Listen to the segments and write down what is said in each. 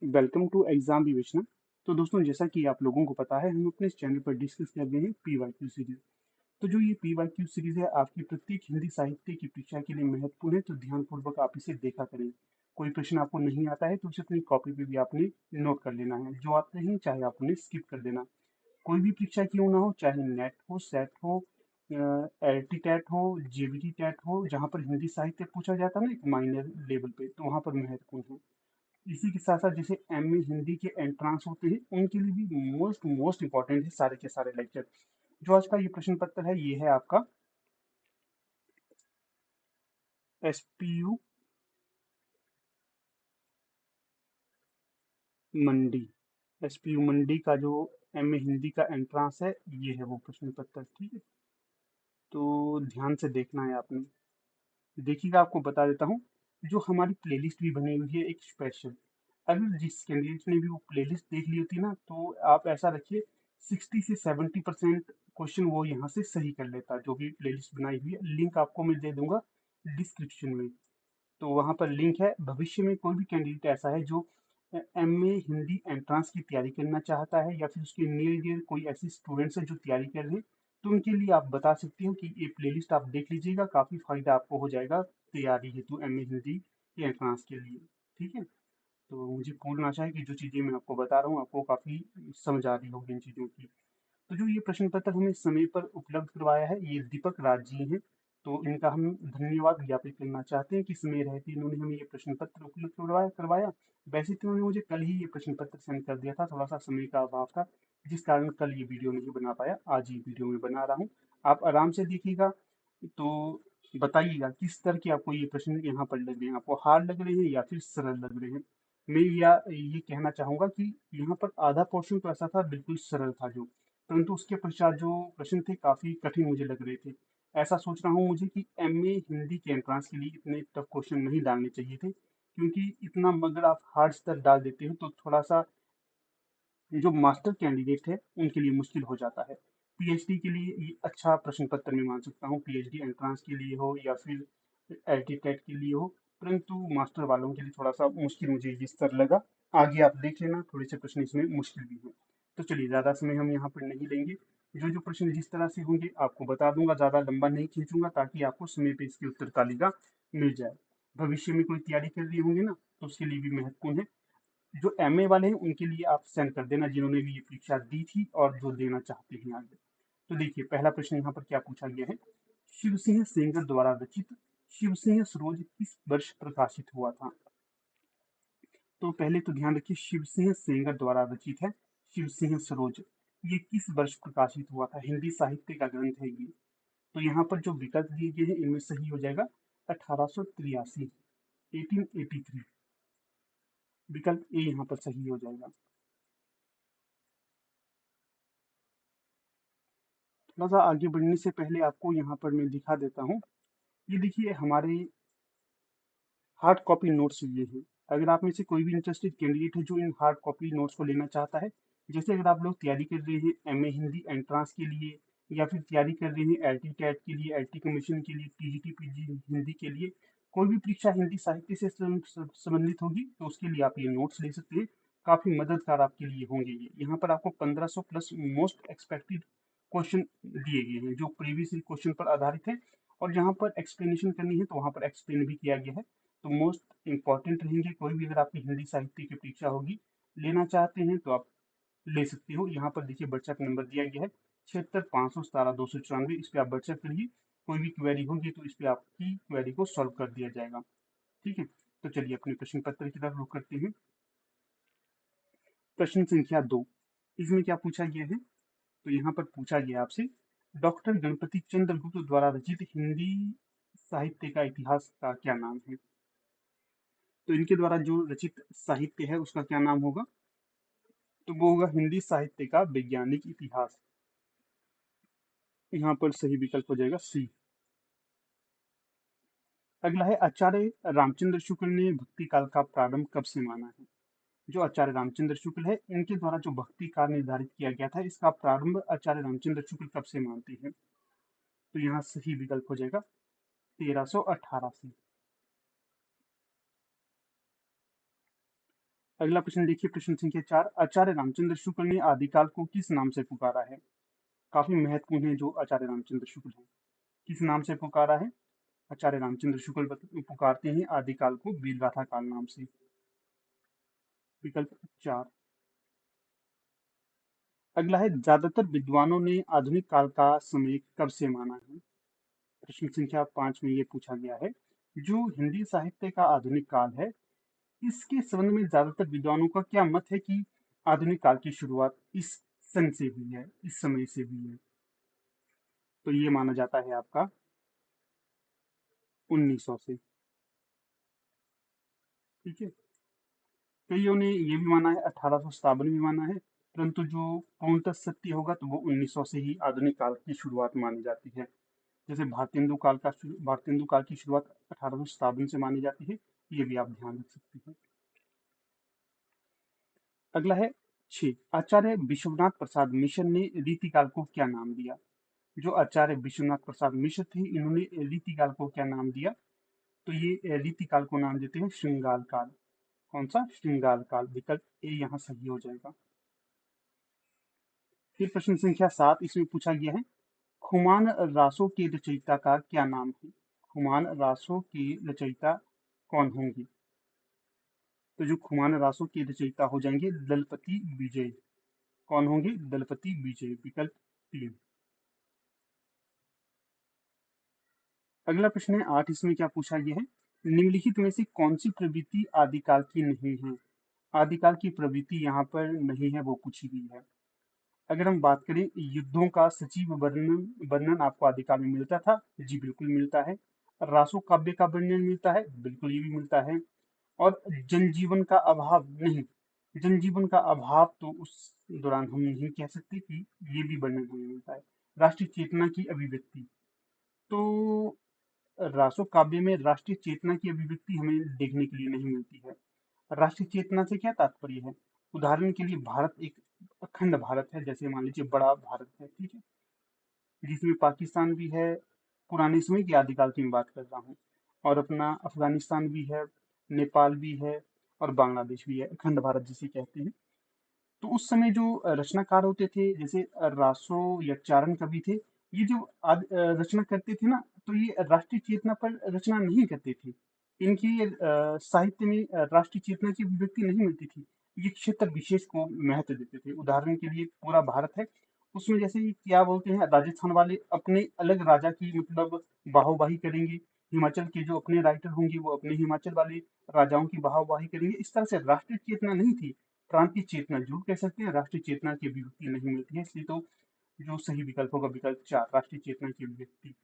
Welcome to exam विवेचना। तो दोस्तों, जैसा कि आप लोगों को पता है, हम अपने इस चैनल पर डिस्कस कर रहे हैं पीवाईक्यू सीरीज। तो जो ये पीवाईक्यू सीरीज है, आपकी प्रत्येक हिंदी साहित्य की परीक्षा के लिए महत्वपूर्ण है, तो ध्यानपूर्वक आप इसे देखा करें। कोई प्रश्न आपको नहीं आता है तो उसे अपनी कॉपी पे भी आपने नोट कर लेना है। जो आता नहीं, चाहे आप उन्हें स्किप कर देना। कोई भी परीक्षा क्यों ना हो, चाहे नेट हो, सेट हो, एल टी टेट हो, जेबीटी टेट हो, जहाँ पर हिंदी साहित्य पूछा जाता है ना एक माइनर लेवल पे, तो वहाँ पर महत्वपूर्ण है। इसी के साथ साथ जैसे एमए हिंदी के एंट्रांस होते हैं, उनके लिए भी मोस्ट मोस्ट इंपॉर्टेंट है सारे के सारे लेक्चर। जो आज का ये प्रश्न पत्र है, ये है आपका एसपीयू मंडी। एसपीयू मंडी का जो एमए हिंदी का एंट्रांस है, ये है वो प्रश्न पत्र। ठीक है, तो ध्यान से देखना है आपने। देखिएगा, आपको बता देता हूँ, जो हमारी प्लेलिस्ट भी बनी हुई है एक स्पेशल। अगर जिस कैंडिडेट ने भी वो प्लेलिस्ट देख ली होती ना, तो आप ऐसा रखिए 60 से 70% क्वेश्चन वो यहाँ से सही कर लेता। जो भी प्लेलिस्ट बनाई हुई है, लिंक आपको मैं दे दूंगा डिस्क्रिप्शन में। तो वहाँ पर लिंक है। भविष्य में कोई भी कैंडिडेट ऐसा है जो एमए हिंदी एंट्रांस की तैयारी करना चाहता है, या फिर उसके नियर डियर कोई ऐसे स्टूडेंट्स हैं जो तैयारी कर रहे हैं, तो उनके लिए आप बता सकते हो कि ये प्लेलिस्ट आप देख लीजिएगा। काफ़ी फायदा आपको हो जाएगा तैयारी हेतु एमए हिंदी के एंट्रांस के लिए। ठीक है, तो मुझे पूर्ण आशा है कि जो चीज़ें मैं आपको बता रहा हूँ, आपको काफ़ी समझ आ रही होगी इन चीज़ों की। तो जो ये प्रश्न पत्र हमें समय पर उपलब्ध करवाया है, ये दीपक राज जी हैं। तो इनका हम धन्यवाद ज्ञापित करना चाहते हैं कि समय रहते इन्होंने हमें ये प्रश्न पत्र उपलब्ध करवाया। वैसे तो इन्होंने मुझे कल ही ये प्रश्न पत्र सेंड कर दिया था, थोड़ा सा समय का अभाव था, जिस कारण कल ये वीडियो नहीं बना पाया। आज ये वीडियो में बना रहा हूँ। आप आराम से देखिएगा, तो बताइएगा किस तरह के आपको ये प्रश्न यहाँ पर लग रहे हैं। आपको हार्ड लग रहे हैं या फिर सरल लग रहे हैं। मैं या ये कहना चाहूंगा कि यहाँ पर आधा पोर्शन तो ऐसा था बिल्कुल सरल था, जो परंतु उसके पश्चात जो प्रश्न थे काफी कठिन मुझे लग रहे थे। ऐसा सोच रहा हूँ मुझे कि एमए हिंदी के एंट्रांस के लिए इतने टफ क्वेश्चन नहीं डालने चाहिए थे, क्योंकि इतना अगर आप हार्ड स्तर डाल देते हो तो थोड़ा सा जो मास्टर कैंडिडेट है उनके लिए मुश्किल हो जाता है। पीएचडी के लिए ये अच्छा प्रश्न पत्र मैं मान सकता हूँ, पीएचडी एंट्रांस के लिए हो या फिर एलटी टेट के लिए हो, परंतु मास्टर वालों के लिए थोड़ा सा मुश्किल मुझे ये स्तर लगा। आगे आप देख लेना, थोड़े से प्रश्न इसमें मुश्किल भी हैं। तो चलिए, ज़्यादा समय हम यहाँ पर नहीं लेंगे। जो जो प्रश्न जिस तरह से होंगे आपको बता दूंगा, ज़्यादा लंबा नहीं खींचूंगा, ताकि आपको समय पे इसकी उत्तर तालिका मिल जाए। भविष्य में कोई तैयारी कर रही होंगे ना, तो उसके लिए भी महत्वपूर्ण है। जो एमए वाले हैं उनके लिए आप सेंड कर देना, जिन्होंने भी ये परीक्षा दी थी और जो देना चाहते हैं आगे। तो देखिए, पहला प्रश्न यहाँ पर क्या पूछा गया है। शिव सिंह सेंगर द्वारा रचित शिव सिंह सरोज किस वर्ष प्रकाशित हुआ था। तो पहले तो ध्यान रखिए, शिव सिंह सेंगर द्वारा रचित है शिव सिंह सरोज। ये किस वर्ष प्रकाशित हुआ था, हिंदी साहित्य का ग्रंथ है ये। तो यहाँ पर जो विकल्प दिए गए हैं, इनमें सही हो जाएगा 1883, 1883। विकल्प ए यहाँ पर सही हो जाएगा। थोड़ा सा आगे बढ़ने से पहले आपको यहाँ पर मैं दिखा देता हूँ। ये देखिए, हमारे हार्ड कॉपी नोट्स ये हैं। अगर आप में से कोई भी इंटरेस्टेड कैंडिडेट है जो इन हार्ड कॉपी नोट्स को लेना चाहता है, जैसे अगर आप लोग तैयारी कर रहे हैं एमए हिंदी एंट्रांस के लिए, या फिर तैयारी कर रहे हैं एलटी टेट के लिए, एलटी कमीशन के लिए, टीजीटी पीजी हिंदी के लिए, कोई भी परीक्षा हिंदी साहित्य से संबंधित होगी, तो उसके लिए आप ये नोट्स ले सकते हैं। काफी मददगार आपके लिए होंगे ये। यहाँ पर आपको 1500 प्लस मोस्ट एक्सपेक्टेड क्वेश्चन दिए गए हैं, जो प्रीवियस क्वेश्चन पर आधारित है। और जहाँ पर एक्सप्लेनेशन करनी है, तो वहाँ पर एक्सप्लेन भी किया गया है। तो मोस्ट इंपॉर्टेंट रहेंगे। कोई भी अगर आपकी हिंदी साहित्य की परीक्षा होगी, लेना चाहते हैं, तो आप ले सकते हो। यहाँ पर देखिए, व्हाट्सएप नंबर दिया गया है 76 517 294। इस पे आप व्हाट्सएप करिए। कोई भी क्वेरी होगी तो इस पे आपकी क्वेरी को सॉल्व कर दिया जाएगा। ठीक है, तो चलिए अपने प्रश्न पत्र की तरफ रुख करते हैं। प्रश्न संख्या 2, इसमें क्या पूछा गया है। तो यहाँ पर पूछा गया आपसे, डॉक्टर गणपति चंद्र गुप्त द्वारा रचित हिंदी साहित्य का इतिहास का क्या नाम है। तो इनके द्वारा जो रचित साहित्य है उसका क्या नाम होगा। तो वो होगा हिंदी साहित्य का वैज्ञानिक इतिहास। यहाँ पर सही विकल्प हो जाएगा सी। अगला है, आचार्य रामचंद्र शुक्ल ने भक्ति काल का प्रारंभ कब से माना है। जो आचार्य रामचंद्र शुक्ल है, इनके द्वारा जो भक्ति काल निर्धारित किया गया था, इसका प्रारंभ आचार्य रामचंद्र शुक्ल कब से मानते हैं। तो यहाँ सही विकल्प हो जाएगा 1318 से। अगला प्रश्न देखिए, प्रश्न संख्या 4, आचार्य रामचंद्र शुक्ल ने आदिकाल को किस नाम से पुकारा है? काफी महत्वपूर्ण है जो आचार्य रामचंद्र शुक्ल है, किस नाम से पुकारा है? आचार्य रामचंद्र शुक्ल पुकारते हैं आदिकाल को वीरगाथा काल नाम से। विकल्प 4। अगला है, ज्यादातर विद्वानों ने आधुनिक काल का समय कब से माना है? प्रश्न संख्या 5 में ये पूछा गया है, जो हिंदी साहित्य का आधुनिक काल है, इसके संबंध में ज्यादातर विद्वानों का क्या मत है कि आधुनिक काल की शुरुआत इस सन से हुई है, इस समय से हुई है? तो ये माना जाता है आपका 1900 से। ठीक है, कईयों ने ये भी माना है 1857 भी माना है, परंतु जो पूर्णतः सत्य होगा तो वो 1900 से ही आधुनिक काल की शुरुआत मानी जाती है। जैसे भारतेंदु काल की शुरुआत 1857 से मानी जाती है, ये भी आप ध्यान रख सकते हैं। अगला है 6, आचार्य विश्वनाथ प्रसाद मिश्र ने रीतिकाल को क्या नाम दिया? जो आचार्य विश्वनाथ प्रसाद मिश्र थे, इन्होंने रीतिकाल को क्या नाम दिया? तो ये रीतिकाल को नाम देते हैं श्रृंगार काल। कौन सा? श्रृंगार काल। विकल्प ए यहाँ सही हो जाएगा। फिर प्रश्न संख्या 7, इसमें पूछा गया है, खुमान रासों के रचयिता का क्या नाम है? खुमान रासों के रचयिता कौन होंगे? तो जो खुमान रासों के रचयिता हो जाएंगे दलपति विजय। कौन होंगे? दलपति विजय। विकल्प 3। अगला प्रश्न है 8, इसमें क्या पूछा गया है, निम्नलिखित में से कौन सी प्रवृत्ति आदिकाल की नहीं है? आदिकाल की प्रवृत्ति यहाँ पर नहीं है, वो पूछी गई है। अगर हम बात करें, युद्धों का सजीव वर्णन वर्णन आपको आदिकाल में मिलता था? जी बिल्कुल मिलता है। रासो काव्य का वर्णन मिलता है? बिल्कुल ये भी मिलता है। और जनजीवन का अभाव नहीं, जनजीवन का अभाव तो उस दौरान हम नहीं कह सकते कि ये भी वर्णन हमें मिलता है। राष्ट्रीय चेतना की अभिव्यक्ति, तो रासो काव्य में राष्ट्रीय चेतना की अभिव्यक्ति हमें देखने के लिए नहीं मिलती है। राष्ट्रीय चेतना से क्या तात्पर्य है? उदाहरण के लिए भारत एक अखंड भारत है, जैसे मान लीजिए बड़ा भारत है, ठीक है, जिसमें पाकिस्तान भी है, पुराने समय की आदिकाल की मैं बात कर रहा हूँ, और अपना अफगानिस्तान भी है, नेपाल भी है, और बांग्लादेश भी है, अखंड भारत जिसे कहते हैं। तो उस समय जो रचनाकार होते थे, जैसे रासो या चारण कवि थे, ये जो रचना करते थे ना, तो ये राष्ट्रीय चेतना पर रचना नहीं करते थे। इनकी साहित्य में राष्ट्रीय चेतना की अभिव्यक्ति नहीं मिलती थी। ये क्षेत्र विशेष को महत्व देते थे। उदाहरण के लिए पूरा भारत है, उसमें जैसे क्या बोलते हैं, राजस्थान वाले अपने अलग राजा की मतलब बाहोबाही करेंगे, हिमाचल के जो अपने राइटर होंगे वो अपने हिमाचल वाले राजाओं की बाहोबाही करेंगे। इस तरह से राष्ट्रीय चेतना नहीं थी। प्रांतीय चेतना जरूर कह सकते हैं, राष्ट्रीय चेतना की अभिव्यक्ति नहीं मिलती है, इसलिए तो जो सही विकल्प होगा विकल्प 4, राष्ट्रीय चेतना की अभिव्यक्ति।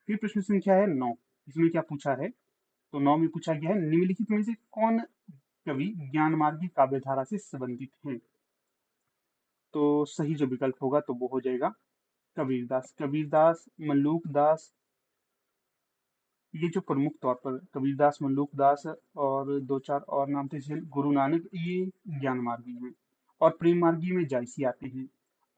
फिर प्रश्न संख्या है 9, इसमें क्या पूछा है, तो 9 में पूछा गया है, निम्नलिखित में से कौन कवि ज्ञान मार्गी काव्यधारा से संबंधित है? तो सही जो विकल्प होगा तो वो हो जाएगा कबीरदास। कबीरदास, मल्लूक दास, ये जो प्रमुख तौर पर कबीरदास, मल्लूक दास और दो चार और नाम थे, जैसे गुरु नानक, ये ज्ञान मार्गी हैं। और प्रेम मार्गी में जायसी आते हैं।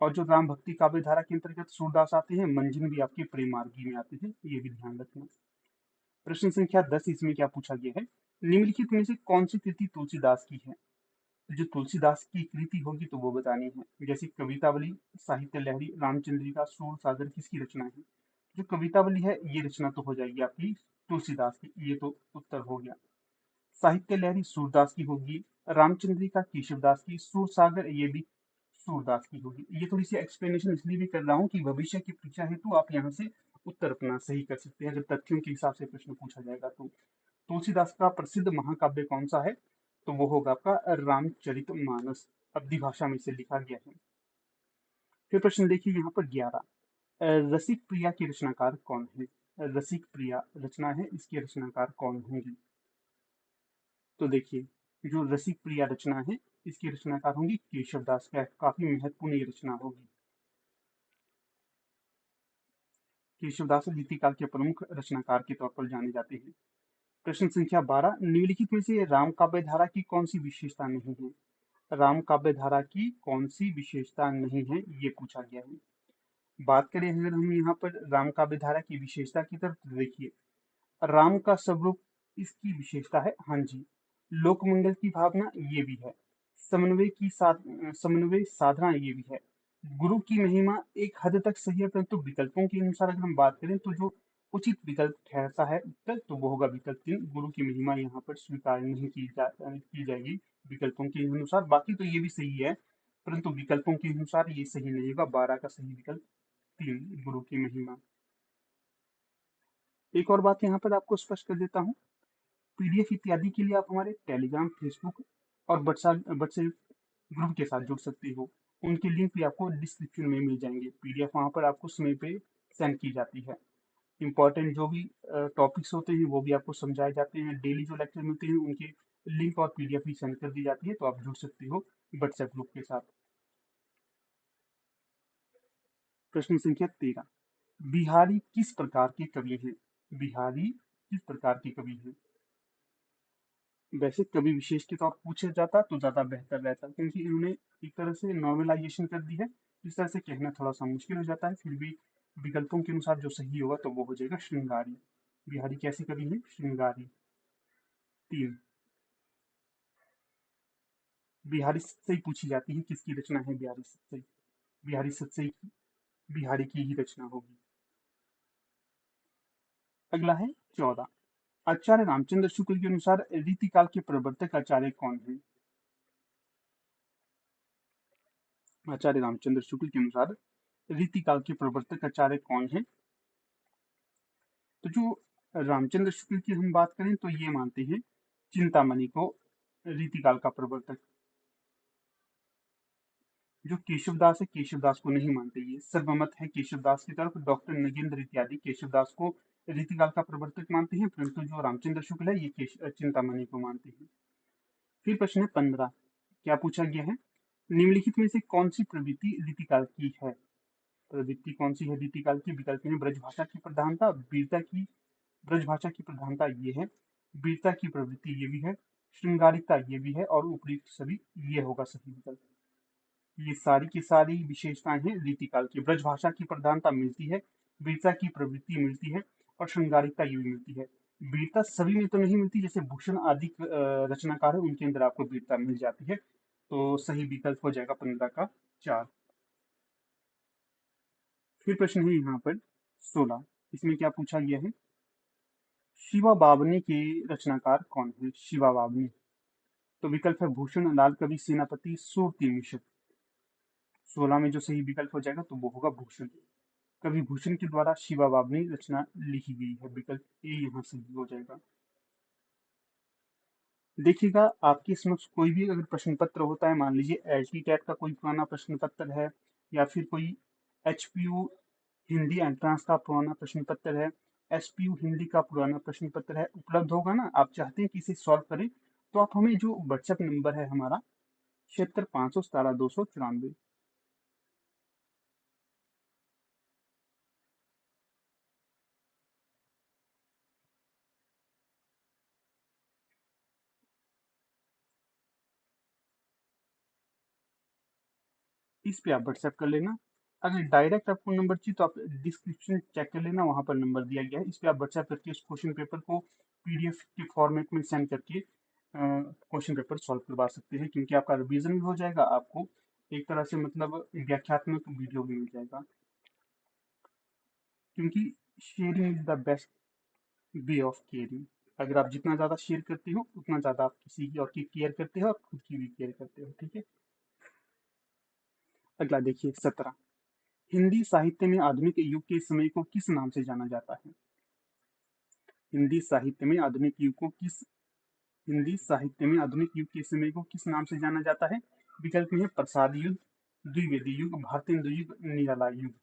और जो राम भक्ति काव्य धारा के अंतर्गत सूरदास आते हैं, मंजिल भी आपके प्रेम मार्गी में आते हैं, ये भी ध्यान रखना। प्रश्न संख्या 10, इसमें क्या पूछा गया है, निम्नलिखित में से कौन सी कृति तुलसीदास की है? तो जो तुलसीदास की कृति होगी तो वो बतानी है। जैसे कवितावली, साहित्य लहरी, रामचंद्रिका, सूर सागर किसकी रचना है? जो कवितावली है ये रचना तो हो जाएगी आपकी तुलसीदास की, ये तो उत्तर हो गया। साहित्य लहरी सूरदास की होगी, रामचंद्रिका केशवदास की, सूर सागर ये भी सूरदास की होगी। ये थोड़ी सी एक्सप्लेनेशन इसलिए भी कर रहा हूँ कि भविष्य की परीक्षा हेतु आप यहाँ से उत्तर अपना सही कर सकते हैं, जब तथ्यों के हिसाब से प्रश्न पूछा जाएगा तो। तुलसीदास का प्रसिद्ध महाकाव्य कौन सा है? तो वो होगा आपका रामचरितमानस, अवधी भाषा में इसे लिखा गया है। फिर प्रश्न देखिए यहाँ पर 11, रसिक प्रिया की रचनाकार कौन है? रसिक प्रिया रचना है, इसके रचनाकार कौन होंगी? तो देखिए जो रसिक प्रिया रचना है, इसकी रचनाकार होंगी केशवदास। का काफी महत्वपूर्ण ये रचना होगी। केशवदास रीतिकाल के प्रमुख रचनाकार के तौर पर जाने जाते हैं। प्रश्न संख्या 12, निम्नलिखित में से राम काव्य धारा की कौन सी विशेषता नहीं है? राम काव्य धारा की कौन सी विशेषता नहीं है, ये पूछा गया है। बात करें अगर हम यहाँ पर राम काव्य धारा की विशेषता की तरफ, तो देखिए राम का स्वरूप इसकी विशेषता है, हाँ जी, लोकमंगल की भावना ये भी है। समन्वय साधना ये भी है। गुरु की महिमा एक हद तक सही है, परंतु विकल्पों के अनुसार अगर हम बात करें तो जो उचित विकल्प ठहरता है उत्तर, तो वो होगा विकल्प 3। गुरु की महिमा यहाँ पर स्वीकार नहीं की जाएगी विकल्पों के अनुसार। बाकी तो ये भी सही है, परंतु विकल्पों के अनुसार ये सही नहीं होगा। 12 का सही विकल्प 3, गुरु की महिमा। एक और बात यहाँ पर आपको स्पष्ट कर देता हूँ। पीडीएफ इत्यादि के लिए आप हमारे टेलीग्राम, फेसबुक और व्हाट्सएप ग्रुप के साथ जुड़ सकते हो। उनके लिंक भी आपको डिस्क्रिप्शन में मिल जाएंगे। पीडीएफ वहाँ पर आपको समय पे सेंड की जाती है। इंपॉर्टेंट जो भी टॉपिक्स होते हैं वो भी आपको समझाए जाते हैं। डेली जो लेक्चर मिलते हैं उनके लिंक और पीडीएफ भी सेंड कर दी जाती है, तो आप जुड़ सकते हो व्हाट्सएप ग्रुप के साथ। प्रश्न संख्या 13, बिहारी किस प्रकार के कवि हैं? बिहारी किस प्रकार के कवि हैं? वैसे कवि विशेष के तौर पूछा जाता तो ज्यादा बेहतर रहता, क्योंकि इन्होंने एक तरह से नॉर्मलाइजेशन कर दी है। इस तरह से कहना थोड़ा सा मुश्किल हो जाता है। फिर भी विकल्पों के अनुसार जो सही होगा तो वो हो जाएगा श्रृंगारी। बिहारी कैसे कवि है? श्रृंगारी। 3, बिहारी सत्सई पूछी जाती है, किसकी रचना है बिहारी सत्सई? बिहारी सत्सई की बिहारी की ही रचना होगी। अगला है 14, आचार्य रामचंद्र शुक्ल के अनुसार रीतिकाल के प्रवर्तक आचार्य कौन है? आचार्य रामचंद्र शुक्ल के अनुसार रीतिकाल के प्रवर्तक आचार्य कौन है? तो जो रामचंद्र शुक्ल की हम बात करें तो ये मानते हैं चिंतामणि को रीतिकाल का प्रवर्तक। जो केशवदास है, केशवदास को नहीं मानते, ये सर्वमत है केशवदास की तरफ। डॉक्टर नगेंद्र इत्यादि केशवदास को रीतिकाल का प्रवर्तक मानते हैं, परंतु जो रामचंद्र शुक्ल है ये चिंतामणि को मानते हैं। फिर प्रश्न है 15, क्या पूछा गया है? निम्नलिखित में से कौन सी प्रवृत्ति रीतिकाल की है? प्रवृत्ति कौन सी है रीतिकाल की? विकल्प में ब्रजभाषा की प्रधानता, वीरता की, ब्रजभाषा की प्रधानता ये है, वीरता की प्रवृत्ति ये भी है, श्रृंगारिकता ये भी है, और उपयुक्त सभी ये होगा सही विकल्प। ये सारी की सारी विशेषताएं हैं रीतिकाल की। ब्रजभाषा की प्रधानता मिलती है, वीरता की प्रवृत्ति मिलती है, और श्रृंगारिकता ये भी मिलती है। वीरता सभी में तो नहीं मिलती, जैसे भूषण आदि रचनाकार है उनके अंदर आपको वीरता मिल जाती है। तो सही विकल्प हो जाएगा 15 का 4। फिर प्रश्न है यहाँ पर 16, इसमें क्या पूछा गया है? शिवा बावनी के रचनाकार कौन है? शिवा बावनी। तो विकल्प है भूषण, लाल कवि, सेनापति, सूरती मिश्र। 16 में जो सही विकल्प हो जाएगा तो वो होगा भूषण। कवि भूषण के द्वारा शिवा बावनी रचना लिखी गई है। विकल्प ए यहाँ सही हो जाएगा। देखिएगा, आपके समक्ष कोई भी अगर प्रश्न पत्र होता है, मान लीजिए एलटी टेट का कोई पुराना प्रश्न पत्र है, या फिर कोई एचपीयू हिंदी एंट्रांस का पुराना प्रश्न पत्र है, एसपीयू हिंदी का पुराना प्रश्न पत्र है, उपलब्ध होगा ना, आप चाहते हैं कि इसे सॉल्व करें, तो आप हमें जो व्हाट्सएप नंबर है हमारा 76 517 294, इस पे आप व्हाट्सएप कर लेना। अगर डायरेक्ट आपको नंबर चाहिए तो आप डिस्क्रिप्शन चेक कर लेना, वहां पर नंबर दिया गया है। इस पे आप व्हाट्सएप करके उस क्वेश्चन पेपर को पीडीएफ के फॉर्मेट में सेंड करके क्वेश्चन पेपर सॉल्व करवा सकते हैं, क्योंकि आपका रिवीजन भी हो जाएगा, आपको एक तरह से मतलब व्याख्यात्मक वीडियो भी मिल जाएगा। क्योंकि sharing is the best way of caring. अगर आप जितना ज्यादा शेयर करते हो उतना ज्यादा आप किसी की और की केयर करते हो और खुद की भी केयर करते हो। ठीक है, अगला देखिए 17, हिंदी साहित्य में आधुनिक युग के समय को किस नाम से जाना जाता है? हिंदी साहित्य में आधुनिक युग को किस हिंदी साहित्य में आधुनिक युग के समय को किस नाम से जाना जाता है? विकल्प में है प्रसाद युग, द्विवेदी युग, भारतेंदु युग, निराला युग।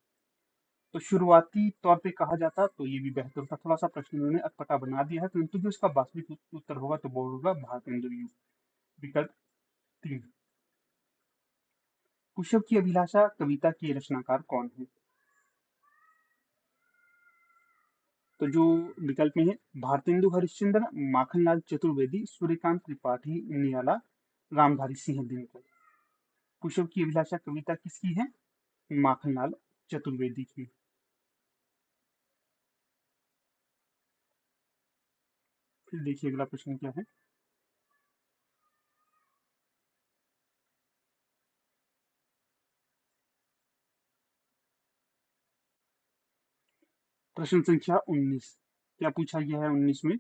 तो शुरुआती तौर पे कहा जाता तो ये भी बेहतर था। थोड़ा सा प्रश्न उन्होंने अटपटा बना दिया है, परंतु जो इसका वास्तविक उत्तर होगा तो वो होगा भारतेंदु युग। विकल्प 3। कुशव की अभिलाषा कविता के रचनाकार कौन है? तो जो विकल्प में है भारतेंदु हरिश्चंद्र, माखनलाल चतुर्वेदी, सूर्यकांत त्रिपाठी, निराला, रामधारी सिंह दिनकर। कुशव की अभिलाषा कविता किसकी है? माखनलाल चतुर्वेदी की। फिर देखिए अगला प्रश्न क्या है? प्रश्न संख्या 19, क्या पूछा गया है 19 में?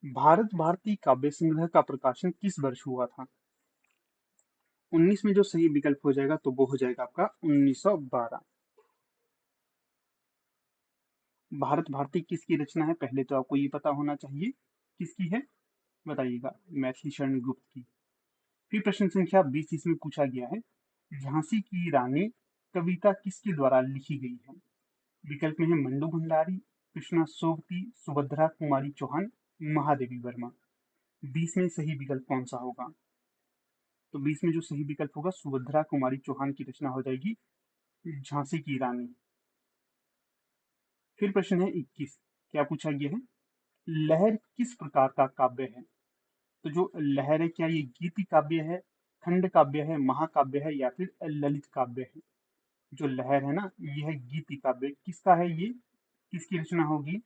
भारत भारती काव्य संग्रह का प्रकाशन किस वर्ष हुआ था? 19 में जो सही विकल्प हो जाएगा तो वो हो जाएगा आपका 1912। भारत भारती किसकी रचना है? पहले तो आपको ये पता होना चाहिए किसकी है, बताइएगा। मैथिली शरण गुप्त की। फिर प्रश्न संख्या 20 इसमें पूछा गया है, झांसी की रानी कविता किसके द्वारा लिखी गई है? विकल्प में है मंडू भंडारी, कृष्णा सोवती, सुभद्रा कुमारी चौहान, महादेवी वर्मा। 20 में सही विकल्प कौन सा होगा? तो 20 में जो सही विकल्प होगा सुभद्रा कुमारी चौहान की रचना हो जाएगी झांसी की रानी। फिर प्रश्न है 21, क्या पूछा गया है? लहर किस प्रकार का काव्य है? तो जो लहर है, क्या ये गीति काव्य है, खंड काव्य है, महाकाव्य है, या फिर ललित काव्य है? जो लहर है ना, ये है गीति काव्य। किसका है ये, किसकी रचना होगी?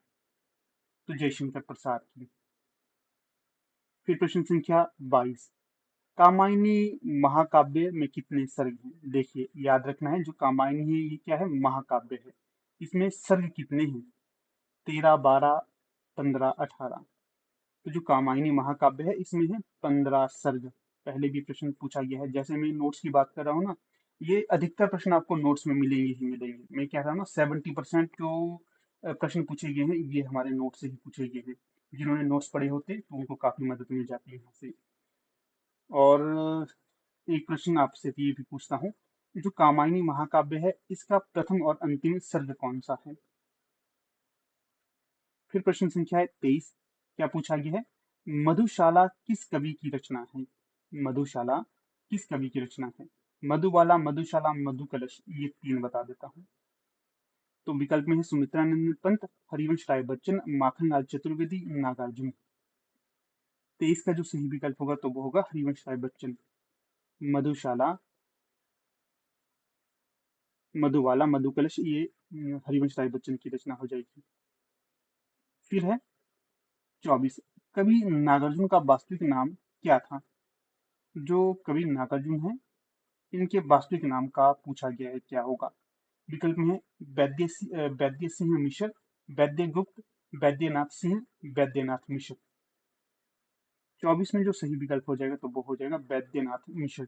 तो जयशंकर प्रसाद की। फिर प्रश्न संख्या 22, कामायनी महाकाव्य में कितने सर्ग हैं? देखिए याद रखना है, जो कामायनी है ये क्या है, महाकाव्य है। इसमें सर्ग कितने हैं? 13, 12, 15, 18। तो जो कामायनी महाकाव्य है इसमें है 15 सर्ग। पहले भी प्रश्न पूछा गया है, जैसे मैं नोट्स की बात कर रहा हूँ ना, ये अधिकतर प्रश्न आपको नोट्स में मिलेंगे ही मिलेंगे। मैं कह रहा हूँ ना 70% जो प्रश्न पूछे गए हैं ये हमारे नोट से ही पूछे गए हैं। जिन्होंने नोट्स पढ़े होते तो उनको काफी मदद मिल जाती है यहाँ से। और एक प्रश्न आपसे ये भी पूछता हूँ, जो कामायनी महाकाव्य है इसका प्रथम और अंतिम सर्ग कौन सा है? फिर प्रश्न संख्या है 23, क्या पूछा गया है? मधुशाला किस कवि की रचना है? मधुशाला किस कवि की रचना है? मधुबाला, मधुशाला, मधुकलश, ये तीन बता देता हूँ। तो विकल्प में है सुमित्रानंद पंत, हरिवंश राय बच्चन, माखनलाल चतुर्वेदी, नागार्जुन। 23 का जो सही विकल्प होगा तो वो होगा हरिवंश राय बच्चन। मधुशाला, मधुबाला, मधुकलश, ये हरिवंश राय बच्चन की रचना हो जाएगी। फिर है 24, कवि नागार्जुन का वास्तविक नाम क्या था? जो कवि नागार्जुन है इनके वास्तविक नाम का पूछा गया है, क्या होगा? विकल्प में है वैद्य सिंह मिश्र, वैद्य गुप्त, वैद्यनाथ सिंह, वैद्यनाथ मिश्र। 24 में जो सही विकल्प हो जाएगा तो वो हो जाएगा वैद्यनाथ मिश्र।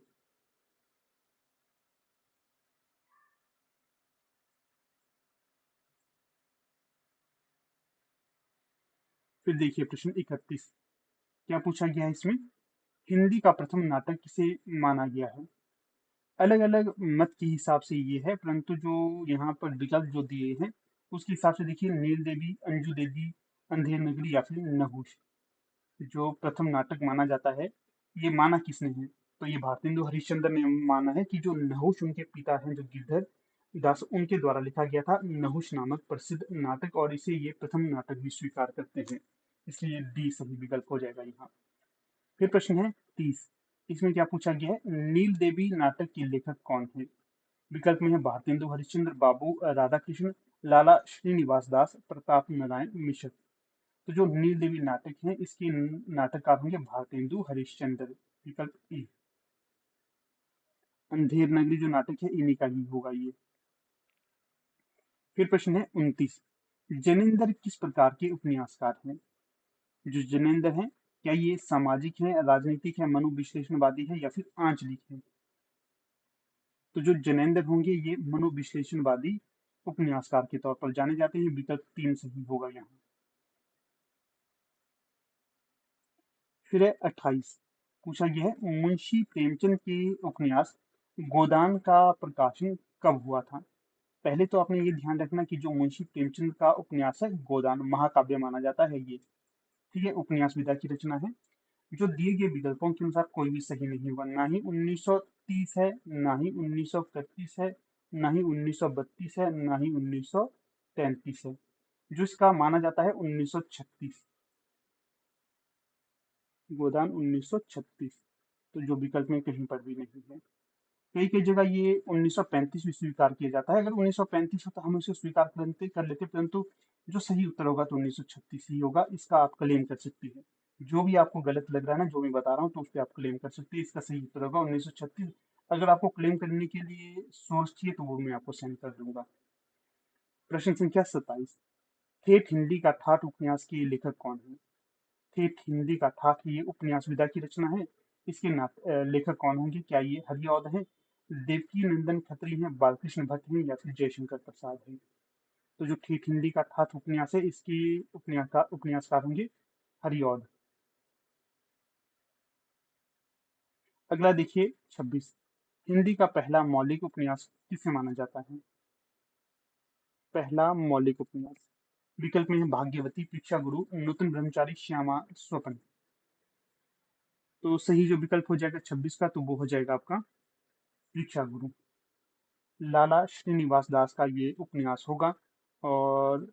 फिर देखिए प्रश्न 31, क्या पूछा गया है इसमें? हिंदी का प्रथम नाटक किसे माना गया है? अलग अलग मत के हिसाब से ये है, परंतु जो यहाँ पर विकल्प जो दिए हैं उसके हिसाब से देखिए, नील देवी, अंजू देवी, अंधेर नगरी, या फिर नहुष। जो प्रथम नाटक माना जाता है ये माना किसने है? तो ये भारतेंदु हरिश्चंद्र ने माना है कि जो नहुष उनके पिता हैं जो गिरधर दास, उनके द्वारा लिखा गया था नहुष नामक प्रसिद्ध नाटक, और इसे ये प्रथम नाटक भी स्वीकार करते हैं। इसलिए डी सही विकल्प हो जाएगा यहाँ। फिर प्रश्न है 30, इसमें क्या पूछा गया है? नील देवी नाटक के लेखक कौन है? विकल्प में है भारतेंदु हरिश्चंद्र, बाबू राधा कृष्ण, लाला श्रीनिवास दास, प्रताप नारायण मिश्र। तो जो नील देवी नाटक है इसके नाटककार होंगे भारतेंदु हरिश्चंद्र। विकल्प ए। अंधेर नगरी जो नाटक है इन्हीं का ही होगा ये। फिर प्रश्न है 29, जैनेन्द्र किस प्रकार के उपन्यासकार हैं? जो जैनेन्द्र हैं क्या ये सामाजिक है, राजनीतिक है, मनोविश्लेषणवादी है, या फिर आंचलिक है? तो जो जैनेन्द्र होंगे ये मनोविश्लेषणवादी उपन्यासकार के तौर पर जाने जाते हैं। विकल्प 3 सही होगा यहाँ। फिर है 28, पूछा गया है मुंशी प्रेमचंद के उपन्यास गोदान का प्रकाशन कब हुआ था? पहले तो आपने ये ध्यान रखना कि जो मुंशी प्रेमचंद का उपन्यास है गोदान महाकाव्य माना जाता है ये, ठीक है, उपन्यास विधा की रचना है। जो दिए गए विकल्पों के अनुसार कोई भी सही नहीं होगा, ना ही 1930 है, ना ही 1931 है, ना ही 1932 है, ना ही 1933 है। जो इसका माना जाता है 1936, गोदान 1936। तो जो विकल्प में कहीं पर भी नहीं है। कई कई जगह ये 1935 भी स्वीकार किया जाता है। अगर 1935 हो तो हम उसे स्वीकार कर लेते, परंतु जो सही उत्तर होगा तो 1936 ही होगा। इसका आप क्लेम कर सकते हैं। जो भी आपको गलत लग रहा है ना, जो मैं बता रहा हूँ, तो उस पर आप क्लेम कर सकते हैं। इसका सही उत्तर होगा 1936। अगर आपको क्लेम करने के लिए सोर्स चाहिए तो वो मैं आपको सेंड कर दूंगा। प्रश्न संख्या 27, ठेठ हिंदी का ठाठ उपन्यास के लेखक कौन है? ठेठ हिंदी का ठाठ ये उपन्यास विधा की रचना है। इसके लेखक कौन होंगे? क्या ये हरिऔध है, देवकी नंदन खत्री हैं, बालकृष्ण भट्ट हैं, या फिर जयशंकर प्रसाद हैं? तो जो ठेठ हिंदी का ठाठ उपन्यास है इसकी उपन्यासकार होंगे हरिऔध। अगला देखिए 26, हिंदी का पहला मौलिक उपन्यास किसे माना जाता है? पहला मौलिक उपन्यास, विकल्प में है भाग्यवती, परीक्षा गुरु, नूतन ब्रह्मचारी, श्यामा स्वपन। तो सही जो विकल्प हो जाएगा 26 का, तो वो हो जाएगा आपका परीक्षा गुरु। लाला श्रीनिवास दास का ये उपन्यास होगा और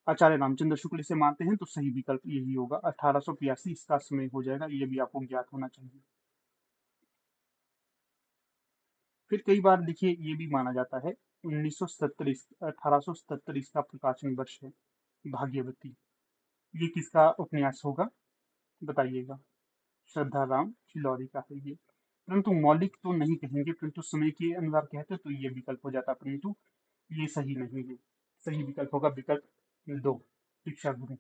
आचार्य रामचंद्र शुक्ल इसे मानते हैं, तो सही विकल्प यही होगा। 1882 इसका समय हो जाएगा, ये भी आपको ज्ञात होना चाहिए। फिर कई बार देखिए ये भी माना जाता है 1970, 1877 इसका प्रकाशन वर्ष है। भाग्यवती ये किसका उपन्यास होगा बताइएगा? श्रद्धा राम खिलौरी का है ये। परंतु मौलिक तो नहीं कहेंगे, परंतु समय के अनुसार कहते तो ये विकल्प हो जाता, परंतु ये सही नहीं है। सही विकल्प होगा विकल्प 2, शिक्षा गुरु।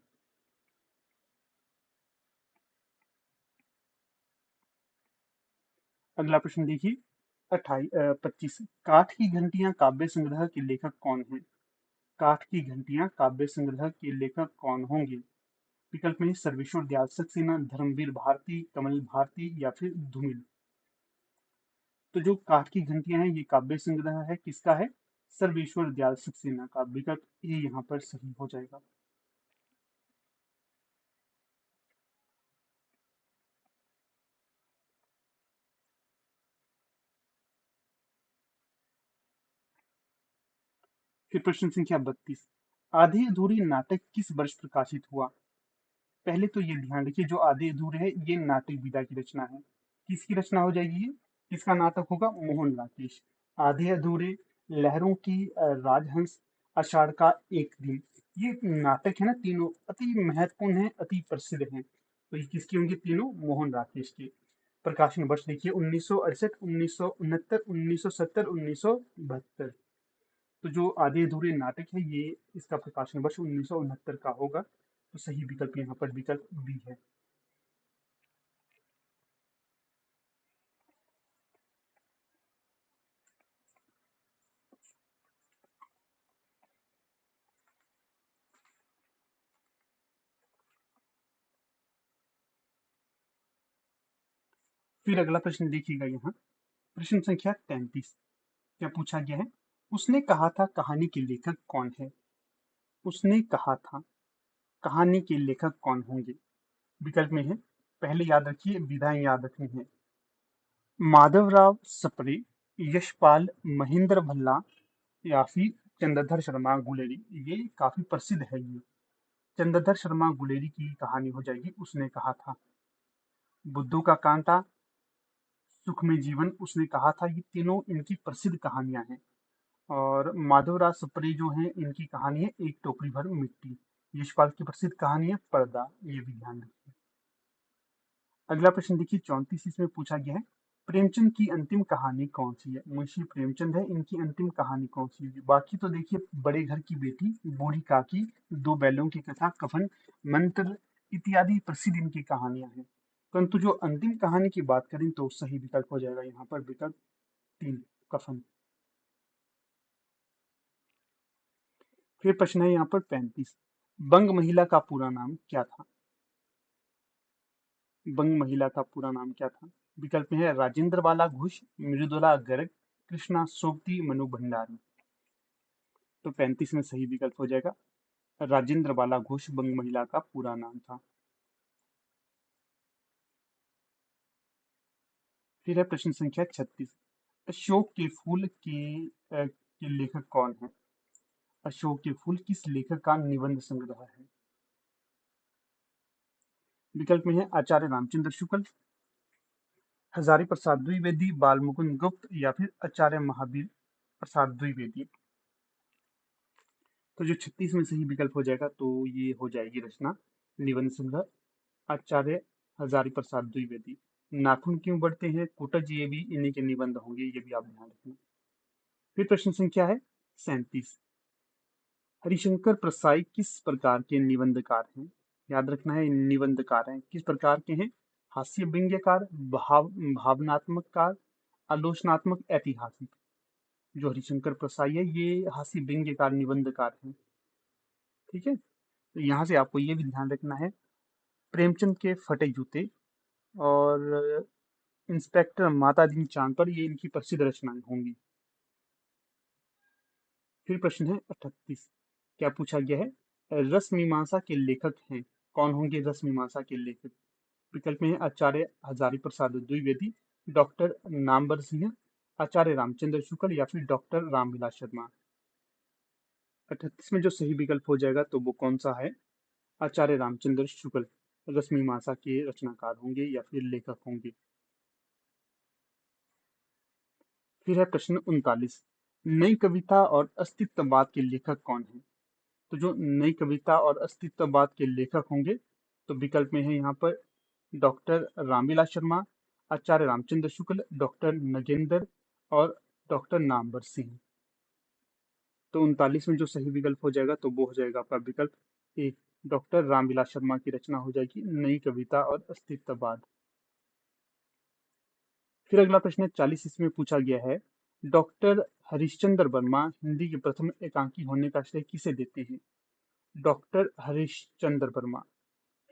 अगला प्रश्न देखिए 25, काठ की घंटियां काव्य संग्रह के लेखक कौन हैं? काठ की घंटियां काव्य संग्रह के लेखक कौन होंगे? विकल्प में सर्वेश्वर दयाल सक्सेना, धर्मवीर भारती, कमल भारती, या फिर धूमिल। तो जो काठ की घंटियां हैं ये काव्य संग्रह है, किसका है? सर्वेश्वर दयाल सक्सेना का। विकल्प ये यहाँ पर सही हो जाएगा। फिर प्रश्न संख्या 32, आधे अधूरे नाटक किस वर्ष प्रकाशित हुआ? पहले तो ये ध्यान रखिए जो आधे अधूरे है ये नाटक विधा की रचना है। किसकी रचना हो जाएगी ये? किसका नाटक होगा? मोहन राकेश। आधे अधूरे, लहरों की राजहंस, आषाढ़ का एक दिन, ये नाटक है ना तीनों अति महत्वपूर्ण है, अति प्रसिद्ध हैं। तो ये किसके होंगे तीनों? मोहन राकेश के। प्रकाशन वर्ष देखिए 1968, 1969, 1970, 1972। तो जो आधे अधूरे नाटक है ये इसका प्रकाशन वर्ष 1969 का होगा। तो सही विकल्प यहाँ पर विकल्प बी है। फिर अगला प्रश्न देखिएगा यहाँ, प्रश्न संख्या 33, क्या पूछा गया है? उसने कहा था कहानी के लेखक कौन है? उसने कहा था कहानी के लेखक कौन होंगे? विकल्प में है, पहले याद रखिए विधाएं याद रखनी है, माधवराव सप्रे, यशपाल, महेंद्र भल्ला, या फिर चंद्रधर शर्मा गुलेरी। ये काफी प्रसिद्ध है ये। चंद्रधर शर्मा गुलेरी की कहानी हो जाएगी उसने कहा था। बुद्धू का कांटा, सुख में जीवन, उसने कहा था, ये तीनों इनकी प्रसिद्ध कहानियां हैं। और माधवराव सप्रे जो हैं इनकी कहानी है एक टोकरी भर मिट्टी। यशपाल की प्रसिद्ध कहानी है पर्दा, ये भी ध्यान रखिए। अगला प्रश्न देखिए 34, इसमें पूछा गया है प्रेमचंद की अंतिम कहानी कौन सी है? मुंशी प्रेमचंद है, इनकी अंतिम कहानी कौन सी है? बाकी तो देखिए बड़े घर की बेटी, बूढ़ी काकी, दो बैलों की कथा, कफन, मंत्र इत्यादि प्रसिद्ध इनकी कहानियां हैं। परंतु जो अंतिम कहानी की बात करें तो सही विकल्प हो जाएगा यहाँ पर विकल्प 3, कफन। फिर प्रश्न है यहाँ पर 35, बंग महिला का पूरा नाम क्या था? बंग महिला का पूरा नाम क्या था? विकल्प में है राजेंद्र बाला घोष, मृदुला गर्ग, कृष्णा सोबती, मनु भंडारी। तो 35 में सही विकल्प हो जाएगा राजेंद्र बाला घोष बंग महिला का पूरा नाम था। फिर है प्रश्न संख्या 36, अशोक के फूल के लेखक कौन है? अशोक के फूल किस लेखक का निबंध संग्रह है? विकल्प में है आचार्य रामचंद्र शुक्ल, हजारी प्रसाद द्विवेदी, बाल मुकुंद गुप्त, या फिर आचार्य महावीर प्रसाद द्विवेदी। तो जो 36 में सही विकल्प हो जाएगा तो ये हो जाएगी रचना निबंध संग्रह आचार्य हजारी प्रसाद द्विवेदी। नाखून क्यों बढ़ते हैं, कुटज, ये भी इन्हीं के निबंध होंगे, ये भी आप ध्यान रखना। फिर प्रश्न संख्या है 37। हरिशंकर प्रसाई किस प्रकार के निबंधकार हैं? याद रखना है, निबंधकार हैं, किस प्रकार के हैं? हास्य व्यंग्यकार, भावनात्मक कार, आलोचनात्मक, ऐतिहासिक। जो हरिशंकर प्रसाई है ये हास्य व्यंग्यकार निबंधकार हैं। ठीक है, तो यहाँ से आपको ये भी ध्यान रखना है, प्रेमचंद के फटे जूते और इंस्पेक्टर माता दिन चांद पर, ये इनकी प्रसिद्ध रचनाएं होंगी। फिर प्रश्न है 38। क्या पूछा गया है? रस मीमांसा के लेखक हैं, कौन होंगे रस मीमांसा के लेखक? विकल्प में है आचार्य हजारी प्रसाद द्विवेदी, डॉक्टर नामवर सिंह, आचार्य रामचंद्र शुक्ल, या फिर डॉक्टर रामविलास शर्मा। 38 में जो सही विकल्प हो जाएगा तो वो कौन सा है? आचार्य रामचंद्र शुक्ल रस मीमांसा के रचनाकार होंगे या फिर लेखक होंगे। फिर है प्रश्न 39। नई कविता और अस्तित्ववाद के लेखक कौन है? तो जो नई कविता और अस्तित्ववाद के लेखक होंगे, तो विकल्प में है यहाँ पर डॉक्टर रामविलास शर्मा, आचार्य रामचंद्र शुक्ल, डॉक्टर नगेंद्र और डॉक्टर नामवर सिंह। तो 39 में जो सही विकल्प हो जाएगा तो वो हो जाएगा आपका विकल्प ए, डॉक्टर रामविलास शर्मा की रचना हो जाएगी नई कविता और अस्तित्ववाद। फिर अगला प्रश्न है 40। इसमें पूछा गया है, डॉक्टर हरिश्चंद्र वर्मा हिंदी के प्रथम एकांकी होने का श्रेय किसे देते हैं? डॉक्टर हरिश्चंद्र वर्मा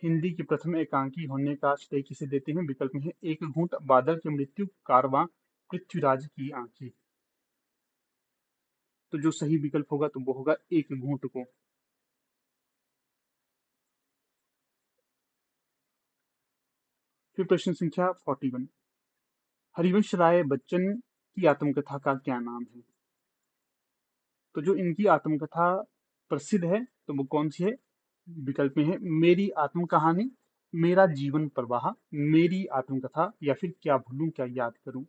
हिंदी के प्रथम एकांकी होने का श्रेय किसे देते हैं? विकल्प में है एक घूंट, बादल की मृत्यु, कारवां, पृथ्वीराज की आंखें। तो जो सही विकल्प होगा तो वो होगा एक घूंट को। फिर प्रश्न संख्या 41। हरिवंश राय बच्चन की आत्मकथा का क्या नाम है? तो जो इनकी आत्मकथा प्रसिद्ध है तो वो कौन सी है? विकल्प में है मेरी आत्म कहानी, मेरा जीवन प्रवाह, मेरी आत्मकथा, या फिर क्या भूलूं क्या याद करूं।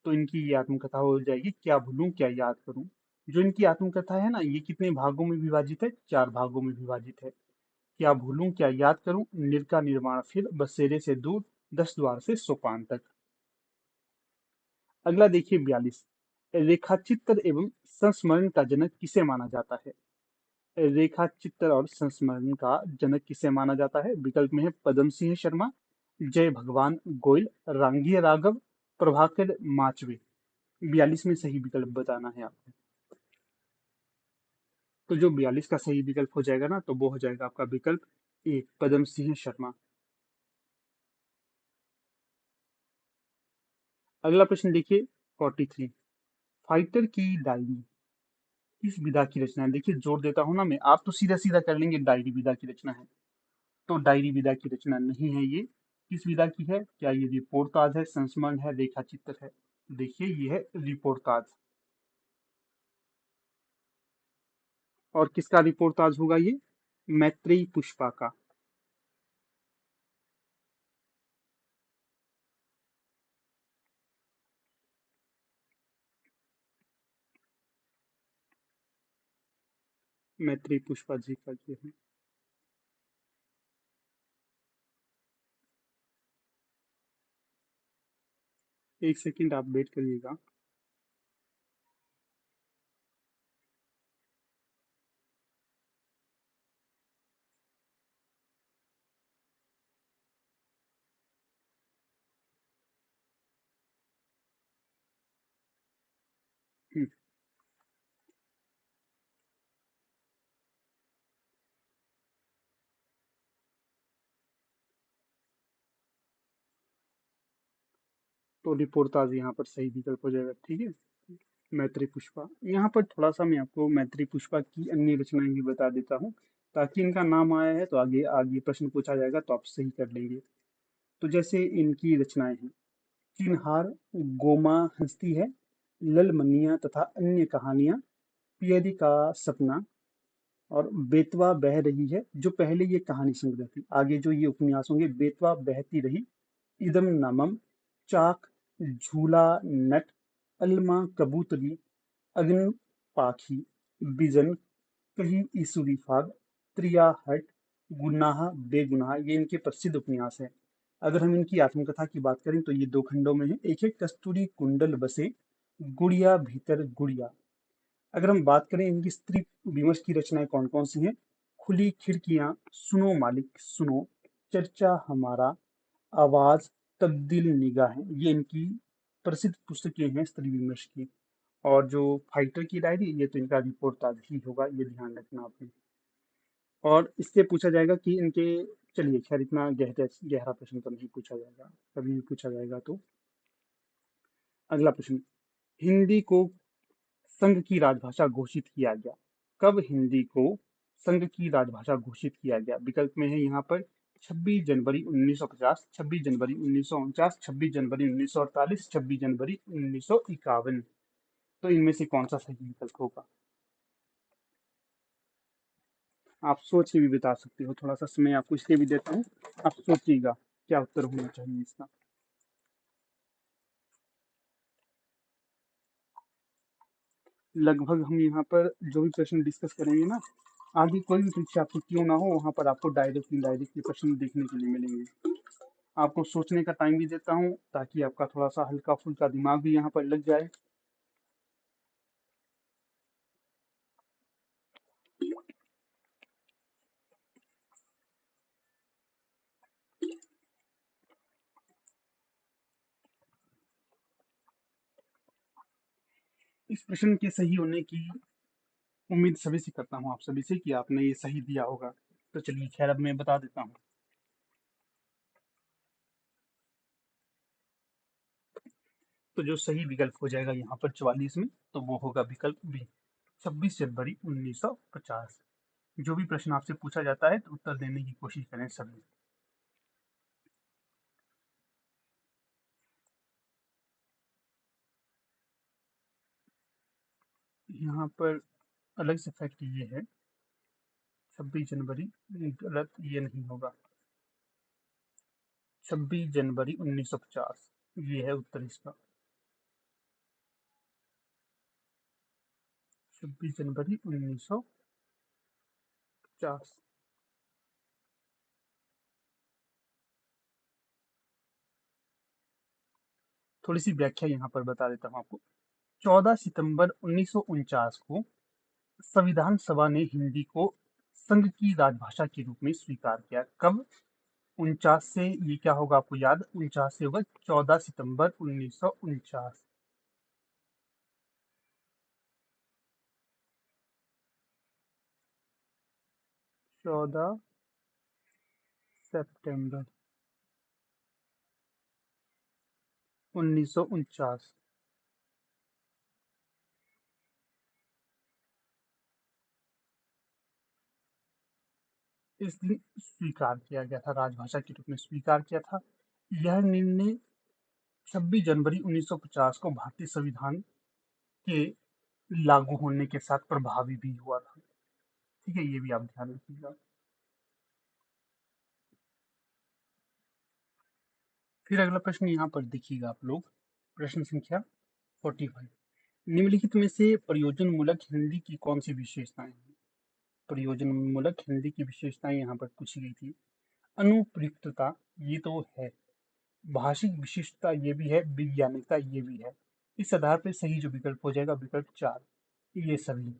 तो इनकी ये आत्मकथा हो जाएगी क्या भूलूं क्या याद करूं। जो इनकी आत्मकथा है ना, ये कितने भागों में विभाजित है? 4 भागों में विभाजित है। क्या भूलूं क्या याद करूं, निर्का निर्माण, फिर बसेरे से दूर, 10 द्वार से सोपान तक। अगला देखिए 42। रेखाचित्र एवं संस्मरण का जनक किसे माना जाता है? रेखाचित्र और संस्मरण का जनक किसे माना जाता है? विकल्प में है पदम सिंह शर्मा, जय भगवान गोयल, रांगिया राघव, प्रभाकर माचवे। 42 में सही विकल्प बताना है आपको। तो जो 42 का सही विकल्प हो जाएगा ना, तो वो हो जाएगा आपका विकल्प ए, पदम सिंह शर्मा। अगला प्रश्न देखिए 43। फाइटर की डायरी किस विधा की रचना है? देखिए जोर देता हूं ना मैं, आप तो सीधा सीधा कर लेंगे डायरी विधा की रचना है। तो डायरी विधा की रचना नहीं है ये। किस विधा की है? क्या ये रिपोर्टाज है, संस्मरण है, रेखा चित्र है? देखिए ये है रिपोर्टाज। और किसका रिपोर्टाज होगा ये? मैत्रेयी पुष्पा का। मैत्रेयी पुष्पा जी का ये है। एक सेकंड आप वेट करिएगा। हम्म, तो रिपोर्टाज यहाँ पर सही विकल्प हो जाएगा। ठीक है, मैत्री पुष्पा। यहाँ पर थोड़ा सा मैं आपको मैत्री पुष्पा की अन्य रचनाएं भी बता देता हूँ, ताकि इनका नाम आया है तो आगे आगे प्रश्न पूछा जाएगा तो आप सही कर लेंगे। तो जैसे इनकी रचनाएं हैं, चिन्हार, गोमा हंसती है, ललमनिया तथा अन्य कहानियां, पियरी का सपना, और बेतवा बह रही है, जो पहले ये कहानी संग्रह थी। आगे जो ये उपन्यास होंगे, बेतवा बहती रही, इदम नमम, चाक, झूला नट, अलमा कबूतरी, अग्न पाखी, बिजन, कहीं ईसुरी फाग, त्रिया हट, गुनाह बेगुनाह, ये इनके प्रसिद्ध उपन्यास है। अगर हम इनकी आत्मकथा की बात करें तो ये दो खंडों में है। एक है कस्तूरी कुंडल बसे गुड़िया भीतर गुड़िया। अगर हम बात करें इनकी स्त्री विमर्श की रचनाएं कौन कौन सी हैं, खुली खिड़कियां, सुनो मालिक सुनो, चर्चा हमारा, आवाज, तब्दील निगाहें, ये इनकी प्रसिद्ध पुस्तकें हैं स्त्री विमर्श की। और जो फाइटर की डायरी, ये तो इनका रिपोर्टाज ही होगा, ये ध्यान रखना आपने। और इससे पूछा जाएगा कि इनके, चलिए खैर इतना गहरा गहरा प्रश्न तो नहीं पूछा जाएगा, कभी भी पूछा जाएगा तो। अगला प्रश्न, हिंदी को संघ की राजभाषा घोषित किया गया। कब हिंदी को संघ की राजभाषा घोषित किया गया? विकल्प में है यहाँ पर 26 जनवरी 1950, 26 जनवरी 1949, 26 जनवरी 1948, 26 जनवरी 1951। तो इनमें से कौन सा सही विकल्प होगा? आप सोच के भी बता सकते हो, थोड़ा सा समय आपको इसलिए भी देता हूँ, आप सोचिएगा क्या उत्तर होना चाहिए इसका। लगभग हम यहाँ पर जो भी प्रश्न डिस्कस करेंगे ना, आगे कोई भी परीक्षा आपको क्यों ना हो, वहाँ पर आपको डायरेक्ट इनडायरेक्ट ये प्रश्न देखने के लिए मिलेंगे। आपको सोचने का टाइम भी देता हूँ ताकि आपका थोड़ा सा हल्का फुल्का दिमाग भी यहाँ पर लग जाए। इस प्रश्न के सही होने की उम्मीद सभी से करता हूँ, आप सभी से, कि आपने ये सही दिया होगा। तो चलिए खैर अब मैं बता देता हूँ। तो जो सही विकल्प हो जाएगा यहाँ पर 44 में, तो वो होगा विकल्प बी, 26 जनवरी 1950। जो भी प्रश्न आपसे पूछा जाता है तो उत्तर देने की कोशिश करें सभी। यहाँ पर अलग से फैक्ट ये है, 26 जनवरी, गलत, ये नहीं होगा, 26 जनवरी 1950 ये है उत्तर इसका। 26 जनवरी 1950। थोड़ी सी व्याख्या यहाँ पर बता देता हूँ आपको। 14 सितंबर 1949 को संविधान सभा ने हिंदी को संघ की राजभाषा के रूप में स्वीकार किया। कब? 49 से, ये क्या होगा आपको याद? 49 से होगा 14 सितंबर 1949। 14 सितंबर 1949। इस दिन स्वीकार किया गया था, राजभाषा के रूप में स्वीकार किया था। यह निर्णय 26 जनवरी 1950 को भारतीय संविधान के लागू होने के साथ प्रभावी भी हुआ था। ठीक है, ये भी आप ध्यान रखिएगा। फिर अगला प्रश्न यहाँ पर देखिएगा आप लोग, प्रश्न संख्या 45, निम्नलिखित में से प्रयोजनमूलक हिंदी की कौन सी विशेषताएं हैं? प्रयोजनमूलक हिंदी की विशेषताएं यहाँ पर पूछी गई थी। अनुप्रयुक्तता, ये तो है। भाषिक विशिष्टता, ये भी है। वैज्ञानिकता, ये भी है। इस आधार पर सही जो विकल्प हो जाएगा विकल्प 4, ये सभी।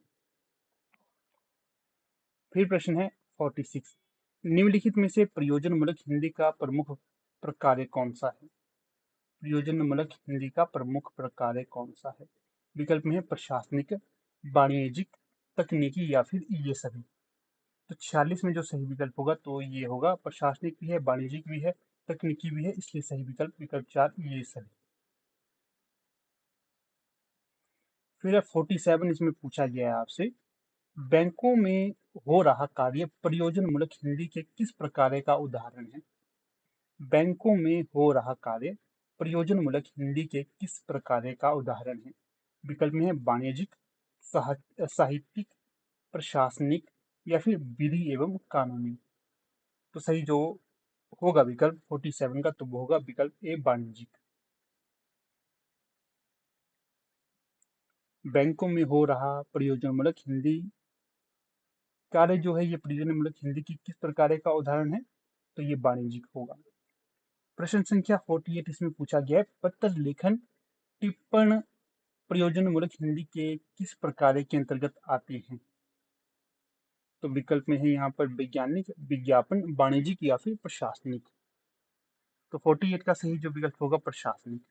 फिर प्रश्न है 46, निम्नलिखित में से प्रयोजनमूलक हिंदी का प्रमुख प्रकार कौन सा है? प्रयोजनमूलक हिंदी का प्रमुख प्रकार कौन सा है? विकल्प में है प्रशासनिक, वाणिज्यिक, तकनीकी, या फिर ये सभी। तो 46 में जो सही विकल्प होगा तो ये होगा, प्रशासनिक भी है, वाणिज्यिक भी है, तकनीकी भी है, इसलिए सही विकल्प विकल्प 4, ये सभी। फिर 47, इसमें पूछा गया है आपसे, बैंकों में हो रहा कार्य प्रयोजनमूलक हिंदी के किस प्रकार का उदाहरण है? बैंकों में हो रहा कार्य प्रयोजनमूलक हिंदी के किस प्रकार का उदाहरण है? विकल्प में है वाणिज्यिक, साहित्यिक, प्रशासनिक, या फिर विधि एवं कानूनी। तो सही जो होगा विकल्प 47 का, तो वो होगा विकल्प ए, वाणिज्यिक। बैंकों में हो रहा प्रयोजनमूलक हिंदी कार्य जो है, ये प्रयोजनमूलक हिंदी की किस प्रकार का उदाहरण है? तो ये वाणिज्यिक होगा। प्रश्न संख्या 48 इसमें पूछा गया है, पत्र लेखन टिप्पण प्रयोजनमूलक हिंदी के किस प्रकार के अंतर्गत आते हैं? तो विकल्प में है यहाँ पर वैज्ञानिक, विज्ञापन, वाणिज्यिक या फिर प्रशासनिक। तो 48 का सही जो विकल्प होगा प्रशासनिक।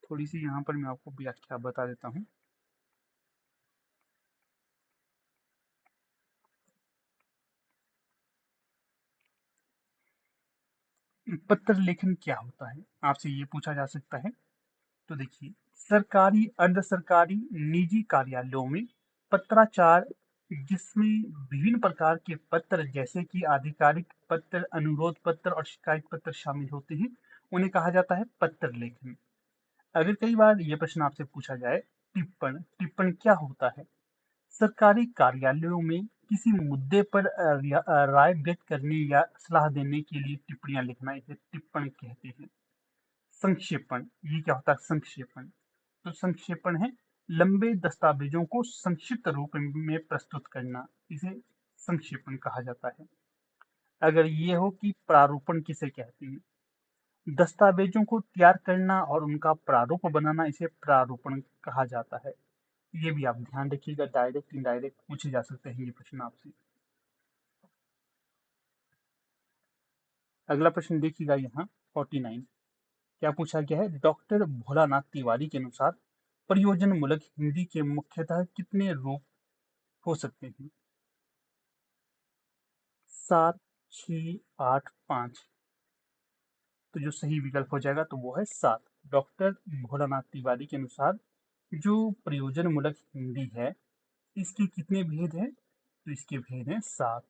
थोड़ी सी यहाँ पर मैं आपको व्याख्या बता देता हूँ। पत्र लेखन क्या होता है, आपसे ये पूछा जा सकता है। तो देखिए, सरकारी, अर्ध सरकारी, निजी कार्यालयों में पत्राचार, जिसमें विभिन्न प्रकार के पत्र जैसे कि आधिकारिक पत्र, अनुरोध पत्र और शिकायत पत्र शामिल होते हैं, उन्हें कहा जाता है पत्र लेखन। अगर कई बार यह प्रश्न आपसे पूछा जाए, टिप्पण, टिप्पण क्या होता है? सरकारी कार्यालयों में किसी मुद्दे पर राय व्यक्त करने या सलाह देने के लिए टिप्पणियां लिखना, इसे टिप्पण कहते हैं। संक्षेपण, ये क्या होता है संक्षेपण? तो संक्षेपण है लंबे दस्तावेजों को संक्षिप्त रूप में प्रस्तुत करना, इसे संक्षेपण कहा जाता है। अगर ये हो कि प्रारूपण किसे कहते हैं, दस्तावेजों को तैयार करना और उनका प्रारूप बनाना, इसे प्रारूपण कहा जाता है। ये भी आप ध्यान रखिएगा, डायरेक्ट इनडायरेक्ट पूछे जा सकते हैं ये प्रश्न आपसे। अगला प्रश्न देखिएगा यहाँ 49, क्या पूछा गया है, डॉक्टर भोलानाथ तिवारी के अनुसार प्रयोजनमूलक हिंदी के मुख्यतः कितने रूप हो सकते हैं? 7, 6, 8, 5। तो जो सही विकल्प हो जाएगा तो वो है 7। डॉक्टर भोलानाथ तिवारी के अनुसार जो प्रयोजनमूलक हिंदी है, इसके कितने भेद हैं? तो इसके भेद हैं 7।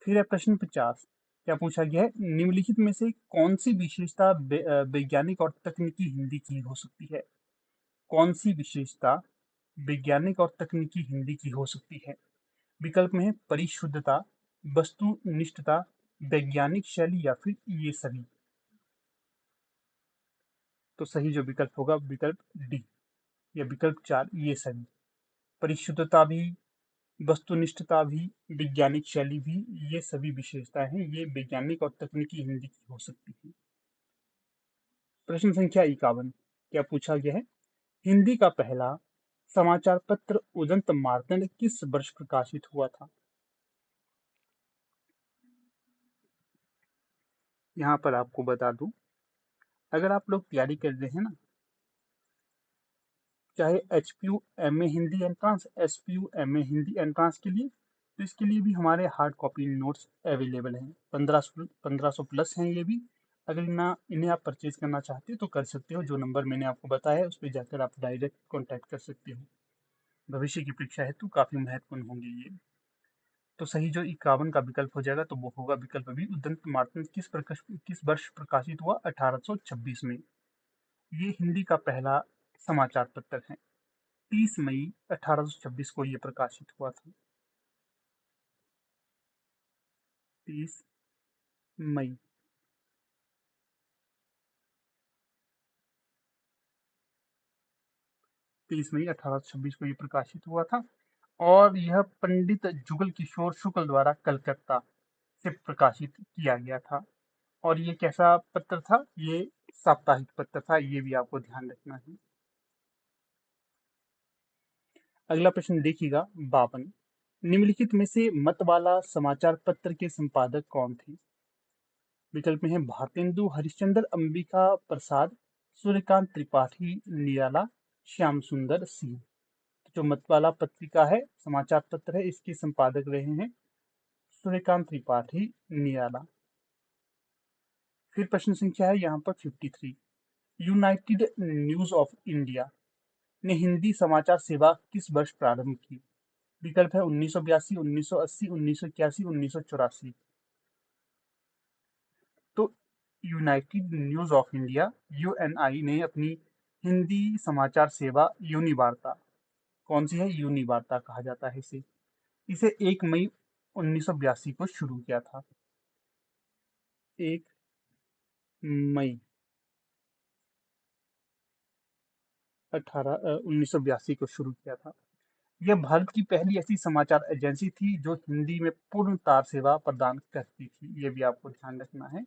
फिर है प्रश्न 50, क्या पूछा गया है, निम्नलिखित में से कौन सी विशेषता वैज्ञानिक और तकनीकी हिंदी की हो सकती है? कौन सी विशेषता वैज्ञानिक और तकनीकी हिंदी की हो सकती है? विकल्प में है परिशुद्धता, वस्तुनिष्ठता, वैज्ञानिक शैली या फिर ये सभी। तो सही जो विकल्प होगा विकल्प डी या विकल्प 4, ये सभी। परिशुद्धता भी, वस्तुनिष्ठता भी, वैज्ञानिक शैली भी, ये सभी विशेषताएं हैं, ये वैज्ञानिक और तकनीकी हिंदी की हो सकती है। प्रश्न संख्या 51, क्या पूछा गया है, हिंदी का पहला समाचार पत्र उदंत मार्तंड किस वर्ष प्रकाशित हुआ था? यहाँ पर आपको बता दूं, अगर आप लोग तैयारी कर रहे हैं ना, चाहे HPU MA Hindi entrance, SPU MA Hindi entrance के लिए, तो इसके लिए भी हमारे हार्ड कॉपी नोट्स अवेलेबल हैं। 1500 प्लस हैं ये भी। अगर इन्हें आप परचेज करना चाहते हो तो कर सकते हो, जो नंबर मैंने आपको बताया है उस पर जाकर आप डायरेक्ट कॉन्टैक्ट कर सकते हो। भविष्य की परीक्षा हेतु काफी महत्वपूर्ण होंगे ये। तो सही जो 51 का विकल्प हो जाएगा तो वो होगा विकल्प भी, उदंत मार्तंड किस वर्ष प्रकाशित हुआ? 1826 में। ये हिंदी का पहला समाचार पत्र है। 30 मई 1826 को ये प्रकाशित हुआ था। 30 मई। 30 मई 1826 को ये प्रकाशित हुआ था, और यह पंडित जुगल किशोर शुक्ल द्वारा कलकत्ता से प्रकाशित किया गया था। और ये कैसा पत्र था? ये साप्ताहिक पत्र था, ये भी आपको ध्यान रखना है। अगला प्रश्न देखिएगा 52, निम्नलिखित में से मतवाला समाचार पत्र के संपादक कौन थे? विकल्प में है भारतेंदु हरिश्चंद्र, अंबिका प्रसाद, सूर्यकांत त्रिपाठी, निराला, श्याम सुंदर सिंह। जो मतवाला पत्रिका है, समाचार पत्र है, इसके संपादक रहे हैं सूर्यकांत त्रिपाठी, निराला। फिर प्रश्न संख्या है यहाँ पर 53, यूनाइटेड न्यूज ऑफ इंडिया ने हिंदी समाचार सेवा किस वर्ष प्रारंभ की? विकल्प है 1982, 1980, 1981, 1984। तो United news of India, Uni, ने अपनी हिंदी समाचार सेवा यूनिवार्ता, कौन सी है? यूनिवार्ता कहा जाता है इसे। इसे 1 मई 1982 को शुरू किया था। 1 मई 1982 को शुरू किया था। यह भारत की पहली ऐसी समाचार एजेंसी थी जो हिंदी में पूर्ण तार सेवा प्रदान करती थी। ये भी आपको ध्यान रखना है।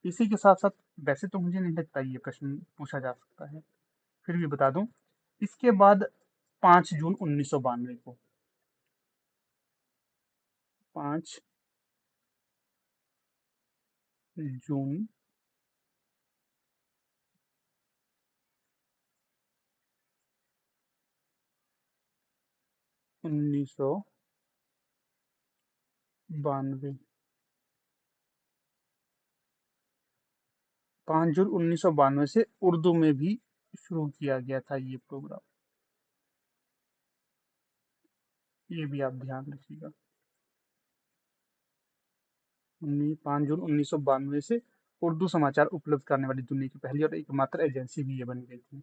इसी के साथ साथ वैसे तो मुझे नहीं लगता ये प्रश्न पूछा जा सकता है, फिर भी बता दूं। इसके बाद 5 जून 1992 को, 5 जून 1992, 5 जून 1992 से उर्दू में भी शुरू किया गया था ये प्रोग्राम। ये भी आप ध्यान रखिएगा। 5 जून 1992 से उर्दू समाचार उपलब्ध कराने वाली दुनिया की पहली और एकमात्र एजेंसी भी ये बन गई थी।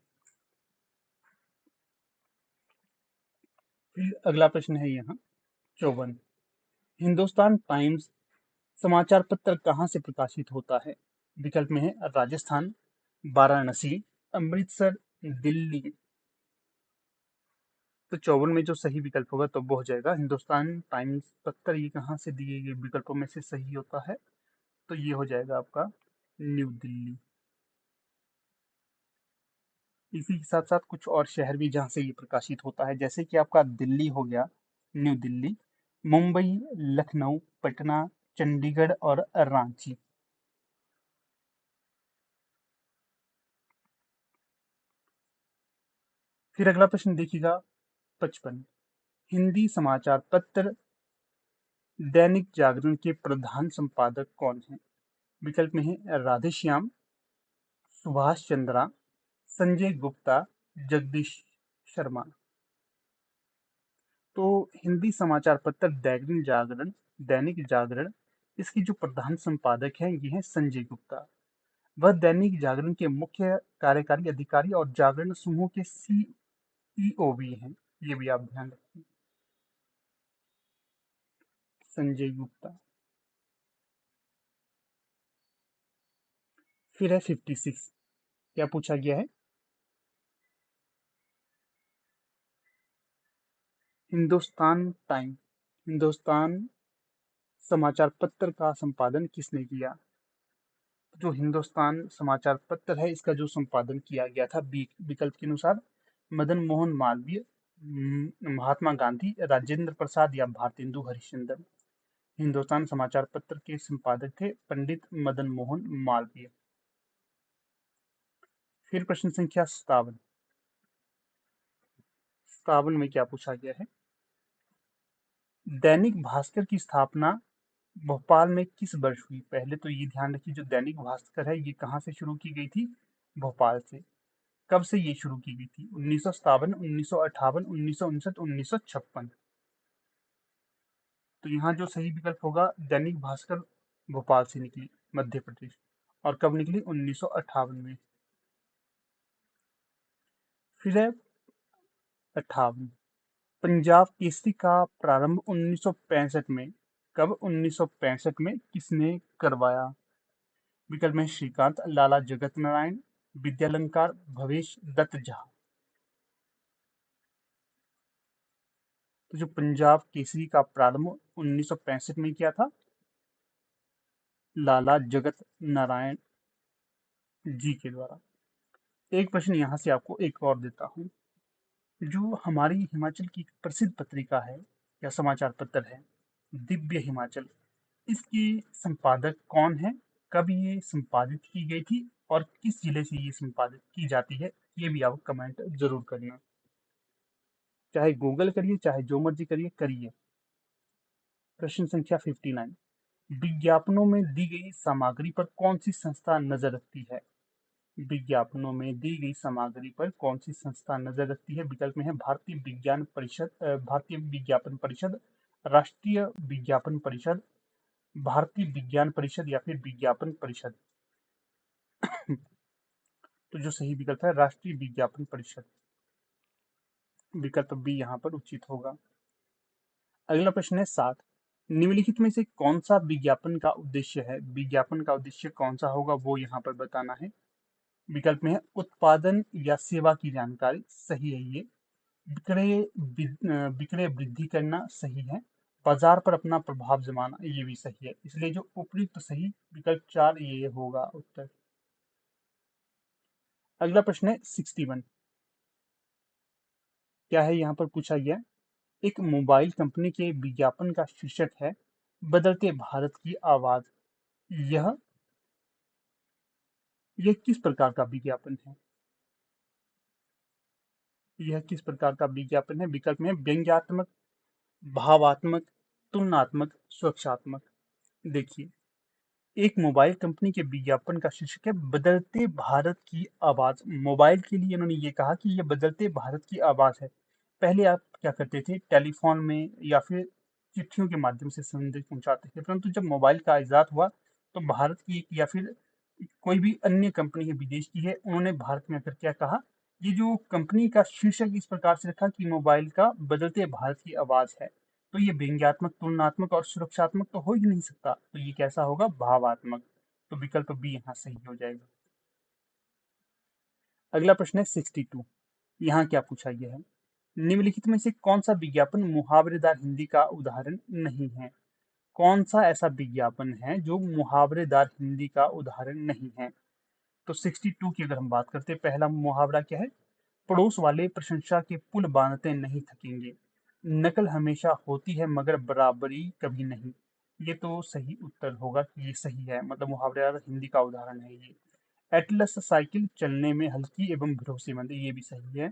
फिर अगला प्रश्न है यहाँ 54। हिंदुस्तान टाइम्स समाचार पत्र कहाँ से प्रकाशित होता है? विकल्प में है राजस्थान, वाराणसी, अमृतसर, दिल्ली। तो 54 में जो सही विकल्प होगा तो वो हो जाएगा हिंदुस्तान टाइम्स पत्र। ये कहाँ से दिए गए विकल्पों में से सही होता है? तो ये हो जाएगा आपका न्यू दिल्ली। इसी के साथ साथ कुछ और शहर भी जहाँ से ये प्रकाशित होता है, जैसे कि आपका दिल्ली हो गया, न्यू दिल्ली, मुंबई, लखनऊ, पटना, चंडीगढ़ और रांची। फिर अगला प्रश्न देखिएगा 55। हिंदी समाचार पत्र दैनिक जागरण के प्रधान संपादक कौन हैं? विकल्प में है राधेश्याम, सुभाष चंद्रा, संजय गुप्ता, जगदीश शर्मा। तो हिंदी समाचार पत्र दैनिक जागरण इसकी जो प्रधान संपादक है ये है संजय गुप्ता। वह दैनिक जागरण के मुख्य कार्यकारी अधिकारी और जागरण समूह के सीईओ भी हैं। ये भी आप ध्यान रखिए, संजय गुप्ता। फिर है 56। क्या पूछा गया है? हिंदुस्तान टाइम हिंदुस्तान समाचार पत्र का संपादन किसने किया? जो हिंदुस्तान समाचार पत्र है इसका जो संपादन किया गया था विकल्प के अनुसार मदन मोहन मालवीय, महात्मा गांधी, राजेंद्र प्रसाद या भारतेंदु हरिश्चंद्र। हिंदुस्तान समाचार पत्र के संपादक थे पंडित मदन मोहन मालवीय। फिर प्रश्न संख्या 57। 57 में क्या पूछा गया है? दैनिक भास्कर की स्थापना भोपाल में किस वर्ष हुई? पहले तो ये ध्यान रखिए, जो दैनिक भास्कर है ये कहाँ से शुरू की गई थी? भोपाल से। कब से ये शुरू की गई थी? 1957, 1958, 1959, 1956। तो यहाँ जो सही विकल्प होगा दैनिक भास्कर भोपाल से निकली, मध्य प्रदेश। और कब निकली? 1958 में। फिर है 58। पंजाब केसरी का प्रारंभ 1965 में, कब? 1965 में किसने करवाया? विकल्प में श्रीकांत, लाला जगत नारायण, विद्यालंकार, भवेश दत्त झा। तो जो पंजाब केसरी का प्रारंभ 1965 में किया था लाला जगत नारायण जी के द्वारा। एक प्रश्न यहाँ से आपको एक और देता हूँ। जो हमारी हिमाचल की प्रसिद्ध पत्रिका है या समाचार पत्र है, दिव्य हिमाचल, इसकी संपादक कौन है? कब ये संपादित की गई थी और किस जिले से ये संपादित की जाती है? ये भी आप कमेंट जरूर करना। चाहे गूगल करिए, चाहे जो मर्जी करिए। प्रश्न संख्या 59। विज्ञापनों में दी गई सामग्री पर कौन सी संस्था नजर रखती है? विज्ञापनों में दी गई सामग्री पर कौन सी संस्था नजर रखती है? विकल्प में है भारतीय विज्ञान परिषद, भारतीय विज्ञापन परिषद, राष्ट्रीय विज्ञापन परिषद, भारतीय विज्ञान परिषद या फिर विज्ञापन परिषद। तो जो सही विकल्प है राष्ट्रीय विज्ञापन परिषद, विकल्प बी यहाँ पर उचित होगा। अगला प्रश्न है 7। निम्नलिखित में से कौन सा विज्ञापन का उद्देश्य है? विज्ञापन का उद्देश्य कौन सा होगा वो यहाँ पर बताना है। विकल्प में है उत्पादन या सेवा की जानकारी, सही है ये। विक्रय वृद्धि करना, सही है। बाजार पर अपना प्रभाव जमाना, ये भी सही है। इसलिए जो उपयुक्त सही विकल्प 4 ये होगा उत्तर। अगला प्रश्न है 61। क्या है यहाँ पर पूछा गया? एक मोबाइल कंपनी के विज्ञापन का शीर्षक है बदलते भारत की आवाज। यह यह किस प्रकार का विज्ञापन है? यह किस प्रकार का विज्ञापन है? विकल्प में व्यंग्यात्मक, भावात्मक, तुलनात्मक, सुरक्षात्मक। देखिए, एक मोबाइल कंपनी के विज्ञापन का शीर्षक है बदलते भारत की आवाज। मोबाइल के लिए इन्होंने ये कहा कि ये बदलते भारत की आवाज है। पहले आप क्या करते थे, टेलीफोन में या फिर चिट्ठियों के माध्यम से संदेश पहुंचाते थे, परंतु जब मोबाइल का इजाद हुआ तो भारत की या फिर कोई भी अन्य कंपनी है विदेश की है, उन्होंने भारत में आकर क्या कहा, ये जो कंपनी का शीर्षक इस प्रकार से रखा कि मोबाइल का बदलते भारत की आवाज है। तो ये व्यंग्यात्मक, तुलनात्मक और सुरक्षात्मक तो हो ही नहीं सकता, तो ये कैसा होगा, भावात्मक। तो विकल्प बी यहाँ सही हो जाएगा। अगला प्रश्न है 62। यहाँ क्या पूछा गया है? निम्नलिखित में से कौन सा विज्ञापन मुहावरेदार हिंदी का उदाहरण नहीं है? कौन सा ऐसा विज्ञापन है जो मुहावरेदार हिंदी का उदाहरण नहीं है? तो 62 की अगर हम बात करते हैं, पहला मुहावरा क्या है? पड़ोस वाले प्रशंसा के पुल बांधते नहीं थकेंगे। नकल हमेशा होती है मगर बराबरी कभी नहीं। ये तो सही उत्तर होगा कि ये सही है, मतलब मुहावरेदार हिंदी का उदाहरण है ये। एटलस साइकिल चलने में हल्की एवं भरोसेमंद, ये भी सही है।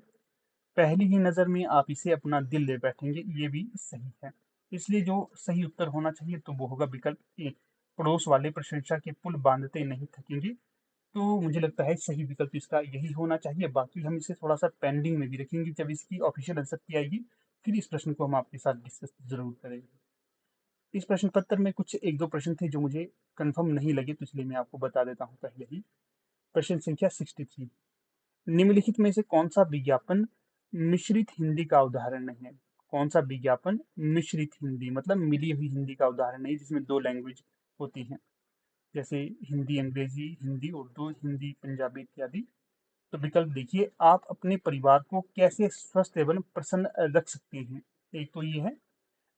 पहली ही नजर में आप इसे अपना दिल ले बैठेंगे, ये भी सही है। इसलिए जो सही उत्तर होना चाहिए तो वो होगा विकल्प ए, पड़ोस वाले प्रशंसा के पुल बांधते नहीं थकेंगे। तो मुझे लगता है सही विकल्प इसका यही होना चाहिए। बाकी हम इसे थोड़ा सा पेंडिंग में भी रखेंगे, जब इसकी ऑफिशियल आंसर की आएगी फिर इस प्रश्न को हम आपके साथ डिस्कस जरूर करेंगे। इस प्रश्न पत्र में कुछ एक दो प्रश्न थे जो मुझे कंफर्म नहीं लगे, तो इसलिए मैं आपको बता देता हूँ पहले ही। प्रश्न संख्या 63। निम्नलिखित में से कौन सा विज्ञापन मिश्रित हिंदी का उदाहरण नहीं है? कौन सा विज्ञापन मिश्रित हिंदी, मतलब मिली हुई हिंदी का उदाहरण नहीं, जिसमें दो लैंग्वेज होती हैं, जैसे हिंदी अंग्रेजी, हिंदी उर्दू, हिंदी पंजाबी इत्यादि। तो विकल्प देखिए, आप अपने परिवार को कैसे स्वस्थ एवं प्रसन्न रख सकते हैं। एक तो ये है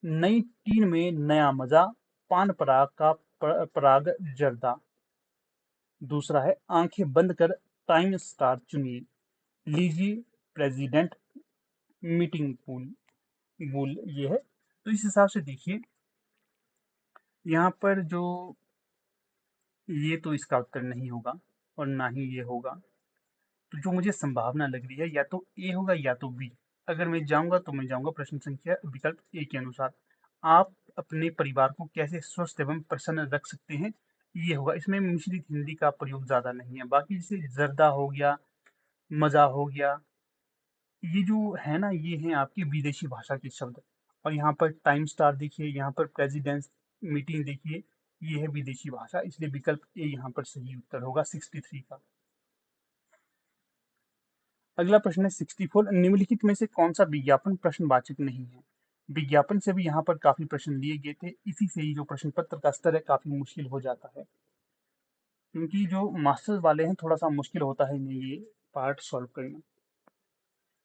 नई टीन में नया मजा, पान पराग का पराग जर्दा। दूसरा है आंखें बंद कर टाइम स्टार चुनिए, लीजिए प्रेसिडेंट मीटिंग पूल बुल, ये है। तो इस हिसाब से देखिए, यहाँ पर जो ये तो इसका उत्तर नहीं होगा और ना ही ये होगा। तो जो मुझे संभावना लग रही है या तो ए होगा या तो बी। अगर मैं जाऊंगा तो मैं जाऊंगा प्रश्न संख्या विकल्प ए के अनुसार। आप अपने परिवार को कैसे स्वस्थ एवं प्रसन्न रख सकते हैं, ये होगा। इसमें मिश्रित हिंदी का प्रयोग ज्यादा नहीं है। बाकी जैसे जर्दा हो गया, मजा हो गया, ये जो है ना, ये है आपकी विदेशी भाषा के शब्द। और यहाँ पर टाइम स्टार देखिए, यहाँ पर प्रेसिडेंस मीटिंग देखिए, ये है विदेशी भाषा। इसलिए विकल्प ए यहाँ पर सही उत्तर होगा 63 का। अगला प्रश्न है 64। निम्नलिखित में से कौन सा विज्ञापन प्रश्नवाचक नहीं है? विज्ञापन से भी यहाँ पर काफी प्रश्न लिए गए थे, इसी से ही जो प्रश्न पत्र का स्तर है काफी मुश्किल हो जाता है, क्योंकि जो मास्टर्स वाले हैं थोड़ा सा मुश्किल होता है इन्हें ये पार्ट सॉल्व करना।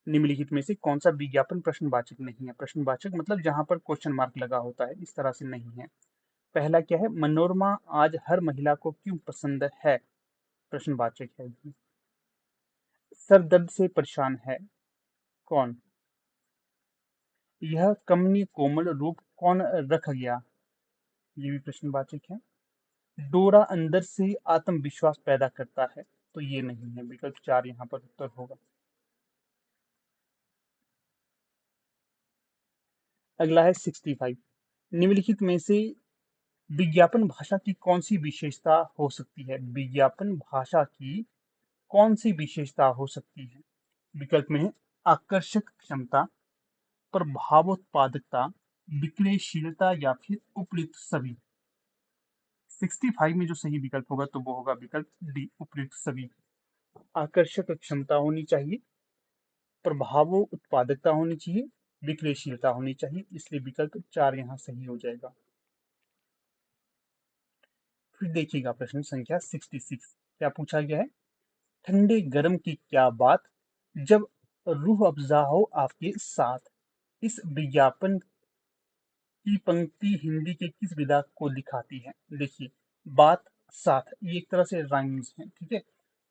निम्नलिखित में से कौन सा विज्ञापन प्रश्नवाचक नहीं है? प्रश्नवाचक मतलब जहां पर क्वेश्चन मार्क लगा होता है, इस तरह से नहीं है। पहला क्या है, मनोरमा आज हर महिला को क्यों पसंद है? प्रश्नवाचक है ये। सर दर्द से परेशान है कौन? यह कमनीय कोमल रूप कौन रख गया? ये भी प्रश्नवाचक है। डोरा अंदर से आत्मविश्वास पैदा करता है, तो ये नहीं है। विकल्प 4 यहाँ पर उत्तर होगा। अगला है 65। निम्नलिखित में से विज्ञापन भाषा की कौन सी विशेषता हो सकती है? विज्ञापन भाषा की कौन सी विशेषता हो सकती है? विकल्प में है आकर्षक क्षमता, प्रभावोत्पादकता, विक्रयशीलता या फिर उपयुक्त सभी। 65 में जो सही विकल्प होगा तो वो होगा विकल्प डी, उपयुक्त सभी। आकर्षक क्षमता होनी चाहिए, प्रभावो उत्पादकता होनी चाहिए, विक्रयशीलता होनी चाहिए। इसलिए विकल्प 4 यहाँ सही हो जाएगा। फिर देखिएगा प्रश्न संख्या 66। क्या पूछा गया है? ठंडे गरम की क्या बात, जब रूह अफ़ज़ा हो आपके साथ। इस विज्ञापन की पंक्ति हिंदी के किस विधा को दिखाती है? देखिए, बात, साथ, ये एक तरह से राइम्स हैं, ठीक है?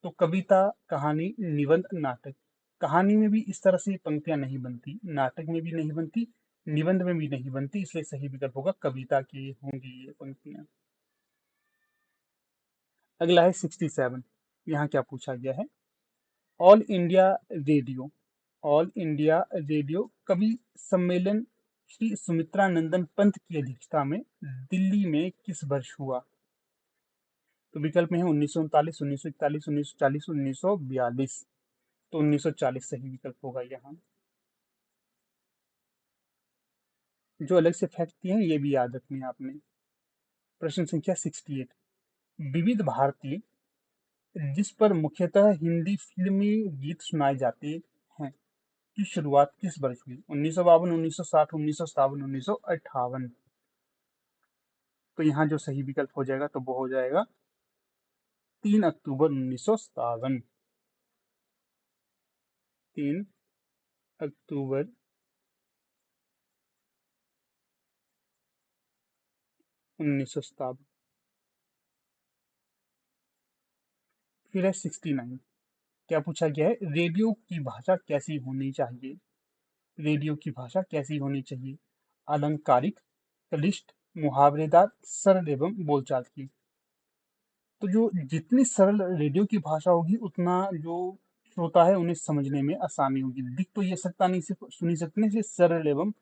तो कविता, कहानी, निबंध, नाटक। कहानी में भी इस तरह से पंक्तियां नहीं बनती, नाटक में भी नहीं बनती, निबंध में भी नहीं बनती, इसलिए सही विकल्प होगा कविता की होंगी ये पंक्तियां। अगला है 67। यहाँ क्या पूछा गया है? All India radio, all India radio कवि सम्मेलन श्री सुमित्रानंदन पंत की अध्यक्षता में दिल्ली में किस वर्ष हुआ? तो विकल्प में है 1939, 1941, 1940, 1942। तो 1940 सही विकल्प होगा यहाँ। जो अलग से फैक्ट दिए हैं ये भी याद रखने हैं आपने। प्रश्न संख्या 68। विविध भारती, जिस पर मुख्यतः हिंदी फिल्मी गीत सुनाए जाते हैं, की शुरुआत किस वर्ष हुई? 1952, 1960, 1957, 1958। तो यहाँ जो सही विकल्प हो जाएगा तो वो हो जाएगा 3 अक्टूबर 1957। 3 अक्टूबर 1957। फिर है 69। क्या पूछा गया है? रेडियो की भाषा कैसी होनी चाहिए? रेडियो की भाषा कैसी होनी चाहिए? अलंकारिक, क्लिष्ट, मुहावरेदार, सरल एवं बोलचाल की। तो जो जितनी सरल रेडियो की भाषा होगी उतना जो श्रोता है उन्हें समझने में आसानी होगी। दिख तो ये सकता नहीं, सिर्फ सुनी सकते नहीं, सिर्फ सरल एवं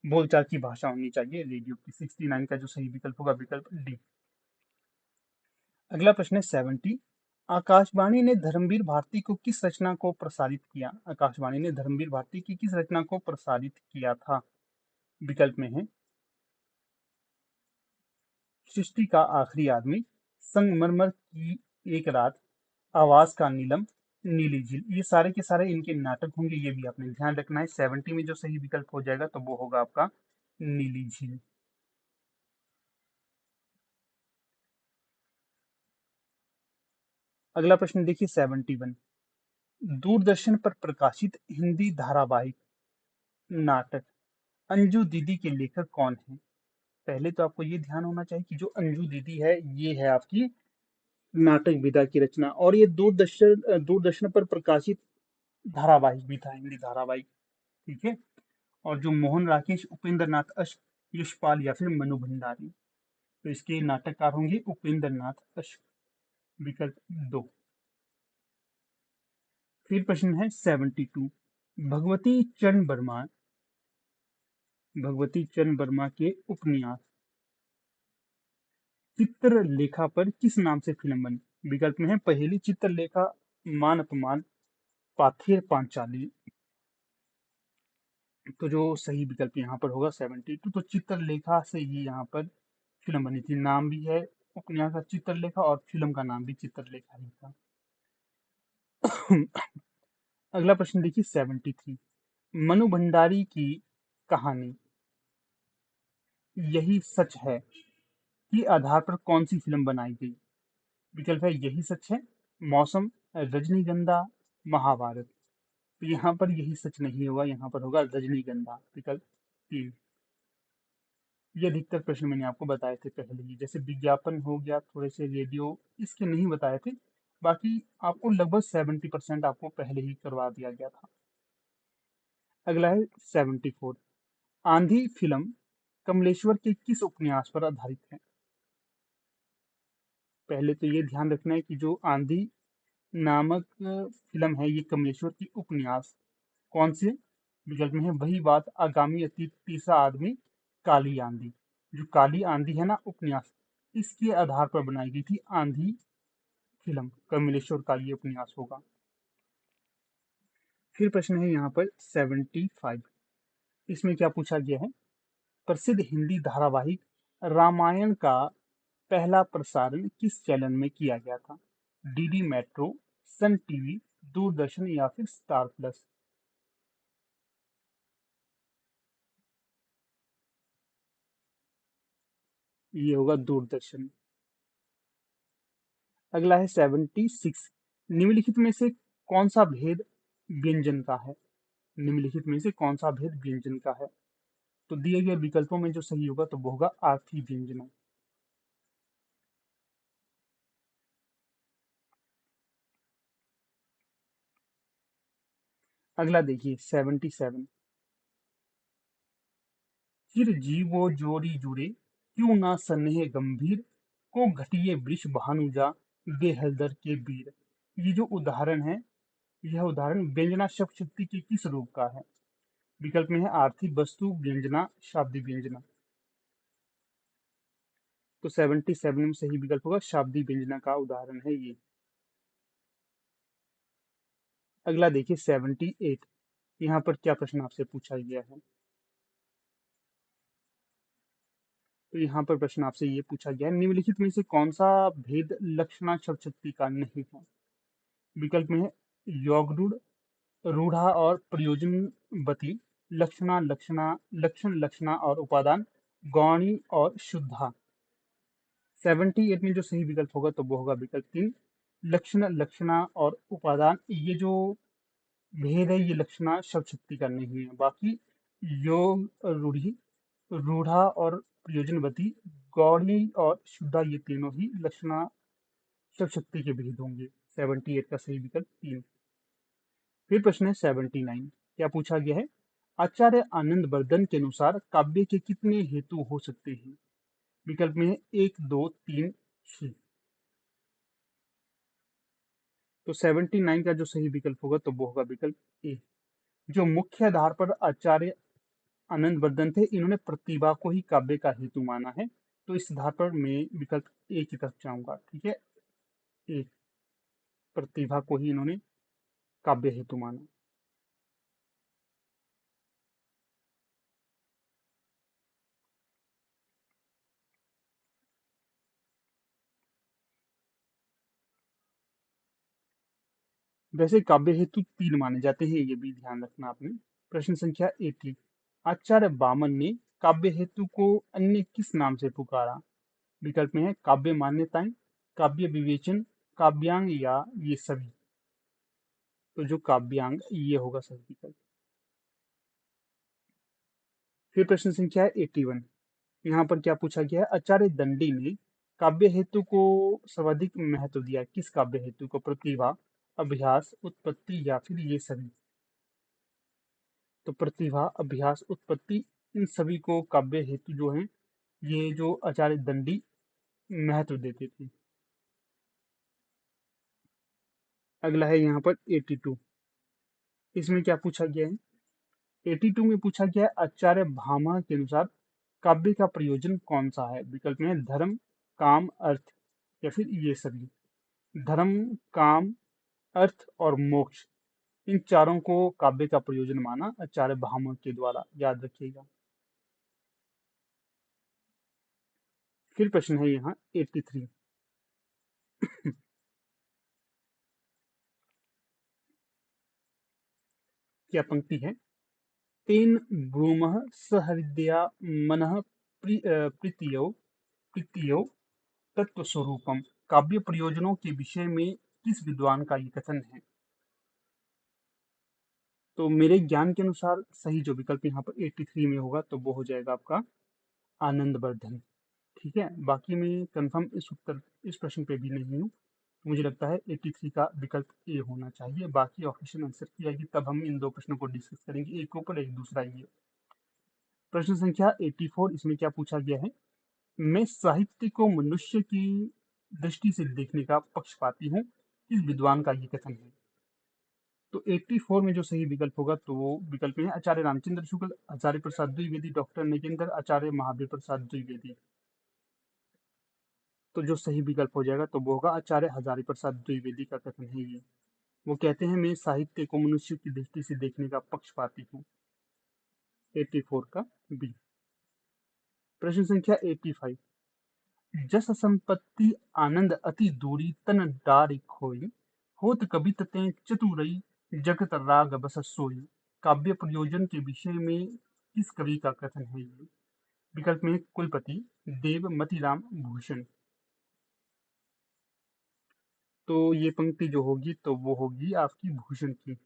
बोलचाल की भाषा होनी चाहिए रेडियो की। 69 का जो सही विकल्प होगा विकल्प डी। अगला प्रश्न है 70। आकाशवाणी ने धर्मवीर भारती को किस रचना को प्रसारित किया? आकाशवाणी ने धर्मवीर भारती की किस रचना को प्रसारित किया था? विकल्प में है सृष्टि का आखिरी आदमी, संगमरमर की एक रात, आवाज का नीलम, नीली झील। ये सारे के सारे इनके नाटक होंगे, ये भी आपने ध्यान रखना है। 70 में जो सही विकल्प हो जाएगा तो वो होगा आपका नीली झील। अगला प्रश्न देखिए 71। दूरदर्शन पर प्रकाशित हिंदी धारावाहिक नाटक अंजू दीदी के लेखक कौन है? पहले तो आपको ये ध्यान होना चाहिए कि जो अंजू दीदी है ये है आपकी नाटक विधा की रचना, और ये दूरदर्शन पर प्रकाशित धारावाहिक भी था, हिंदी धारावाहिक, ठीक है। और जो मोहन राकेश, उपेंद्र नाथ अश्क, यशपाल या फिर मनु भंडारी। तो इसके नाटककार होंगे उपेंद्र नाथ अश्क, विकल्प 2। फिर प्रश्न है 72। भगवती चरण वर्मा, भगवती चरण वर्मा के उपन्यास चित्रलेखा पर किस नाम से फिल्म बनी? विकल्प में है पहेली, चित्रलेखा, मान अपमान, पाथेर पांचाली। तो जो सही विकल्प यहाँ पर होगा 72। तो चित्रलेखा से ही यहाँ पर फिल्म बनी थी। नाम भी है उपन्यास का चित्रलेखा और फिल्म का नाम भी चित्रलेखा ही था। अगला प्रश्न देखिए 73। मनु भंडारी की कहानी यही सच है के आधार पर कौन सी फिल्म बनाई गई? विकल्प है यही सच है, मौसम, रजनीगंधा, महाभारत। तो यहाँ पर यही सच नहीं होगा, यहाँ पर होगा रजनीगंधा, विकल्प 3। ये अधिकतर प्रश्न मैंने आपको बताए थे पहले ही, जैसे विज्ञापन हो गया, थोड़े से रेडियो, इसके नहीं बताए थे। बाकी आपको लगभग 70% आपको पहले ही करवा दिया गया था। अगला है 74। आंधी फिल्म कमलेश्वर के किस उपन्यास पर आधारित है? पहले तो ये ध्यान रखना है कि जो आंधी नामक फिल्म है ये कमलेश्वर की उपन्यास कौन से? विकल्प में है वही बात, आगामी अतीत, तीसरा आदमी, काली आंधी। जो काली आंधी है ना उपन्यास, इसके आधार पर बनाई गई थी आंधी फिल्म, कमलेश्वर का ये उपन्यास होगा। फिर प्रश्न है यहाँ पर 75। इसमें क्या पूछा गया है? प्रसिद्ध हिंदी धारावाहिक रामायण का पहला प्रसारण किस चैनल में किया गया था? DD metro, Sun TV, Doordarshan या फिर स्टार प्लस। ये होगा दूरदर्शन। अगला है 76। निम्नलिखित में से कौन सा भेद व्यंजन का है? निम्नलिखित में से कौन सा भेद व्यंजन का है? तो दिए गए विकल्पों में जो सही होगा तो वो होगा आर्थी व्यंजना। अगला देखिए 77। चिर जीवो जोरी जुड़े, क्यों ना सनेह गंभीर, को घटिए वृष भानुजा, दे हलदर के वीर। ये जो उदाहरण है, यह उदाहरण व्यंजना शब्द शक्ति के किस रूप का है? विकल्प में है आर्थिक वस्तु व्यंजना, शाब्दिक व्यंजना। तो 77 में सही विकल्प होगा शाब्दिक व्यंजना का उदाहरण है ये। अगला देखिए 78। यहाँ पर क्या प्रश्न आपसे पूछा गया है? तो यहाँ पर प्रश्न आपसे ये पूछा गया है, निम्नलिखित में से कौन सा भेद लक्षणा शब्द शक्ति का नहीं है? विकल्प में है योगरूढ़, रूढ़ा और प्रयोजनवती, लक्षणा लक्षणा, लक्षण लक्षणा और उपादान, गौणी और शुद्धा। 78 में जो सही विकल्प होगा तो वो होगा विकल्प 3, लक्षण लक्षणा और उपादान। ये जो भेद है ये लक्षणा शब्द शक्ति का नहीं है। बाकी योग, रूढ़ी, रूढ़ा और प्रयोजनवती, गौड़ी और शुद्धा ये तीनों ही लक्षणा शब्द शक्ति के भेद होंगे। 78 का सही विकल्प 3। फिर प्रश्न है 79। क्या पूछा गया है? आचार्य आनंद वर्धन के अनुसार काव्य के कितने हेतु हो सकते हैं? विकल्प में है 1, 2, 3, 6। तो 79 का जो सही विकल्प होगा तो वो होगा विकल्प ए। जो मुख्य आधार पर आचार्य आनंद वर्धन थे, इन्होंने प्रतिभा को ही काव्य का हेतु माना है। तो इस आधार पर मैं विकल्प ए की तरफ जाऊंगा। ठीक है, ए, प्रतिभा को ही इन्होंने काव्य हेतु माना। वैसे काव्य हेतु 3 माने जाते हैं, ये भी ध्यान रखना आपने। प्रश्न संख्या 80। आचार्य वामन ने काव्य हेतु को अन्य किस नाम से पुकारा? विकल्प में है काव्य मान्यताएं, काव्य विवेचन, काव्यांग या ये सभी। तो जो काव्यांग ये होगा सही विकल्प। फिर प्रश्न संख्या है 81। यहाँ पर क्या पूछा गया है? आचार्य दंडी ने काव्य हेतु को सर्वाधिक महत्व दिया, किस काव्य हेतु को? प्रतिभा, अभ्यास, उत्पत्ति या फिर ये सभी। तो प्रतिभा, अभ्यास, उत्पत्ति, इन सभी को काव्य हेतु जो है ये जो आचार्य दंडी महत्व देते थे। अगला है यहाँ पर 82। इसमें क्या पूछा गया है? 82 में पूछा गया है आचार्य भामा के अनुसार काव्य का प्रयोजन कौन सा है? विकल्प में है धर्म, काम, अर्थ या फिर ये सभी। धर्म, काम, अर्थ और मोक्ष, इन चारों को काव्य का प्रयोजन माना आचार्य भामा के द्वारा, याद रखिएगा। फिर प्रश्न है यहाँ 83। क्या पंक्ति है? तेन ब्रूमः सहृदया मनः प्रीतियो प्रीतियो तत्व स्वरूपम। काव्य प्रयोजनों के विषय में किस विद्वान का ये कथन है? तो मेरे ज्ञान के अनुसार सही जो विकल्प यहाँ पर 83 में होगा तो वो हो जाएगा आपका आनंद वर्धन। ठीक है, बाकी मैं कंफर्म इस प्रश्न पे भी नहीं हूँ। तो मुझे लगता है 83 का विकल्प ए होना चाहिए। बाकी ऑप्शन आंसर किया जाएगी तब हम इन दो प्रश्नों को डिस्कस करेंगे, एक ऊपर एक दूसरा ये। प्रश्न संख्या 84। इसमें क्या पूछा गया है? मैं साहित्य को मनुष्य की दृष्टि से देखने का पक्षपाती हूँ, इस विद्वान का ये कथन है। तो 84 में जो सही विकल्प होगा तो वो विकल्प में है आचार्य रामचंद्र शुक्ल, आचार्य प्रसाद द्विवेदी, डॉक्टर नगेंद्र, आचार्य महावीर प्रसाद द्विवेदी। तो जो सही विकल्प हो जाएगा तो वो होगा आचार्य हजारी प्रसाद द्विवेदी का कथन है ये। वो कहते हैं मैं साहित्य को मनुष्य की दृष्टि से देखने का पक्षपाती हूँ। 84 का बी। प्रश्न संख्या 85। जस संपत्ति आनंद अति दूरी तन डारि खोई, होत कवि ततें चतुरई, जगत राग बस सोई। काव्य प्रयोजन के विषय में किस कवि का कथन है ये? विकल्प में कुलपति, देव, मतीराम, भूषण। तो ये पंक्ति जो होगी तो वो होगी आपकी भूषण की।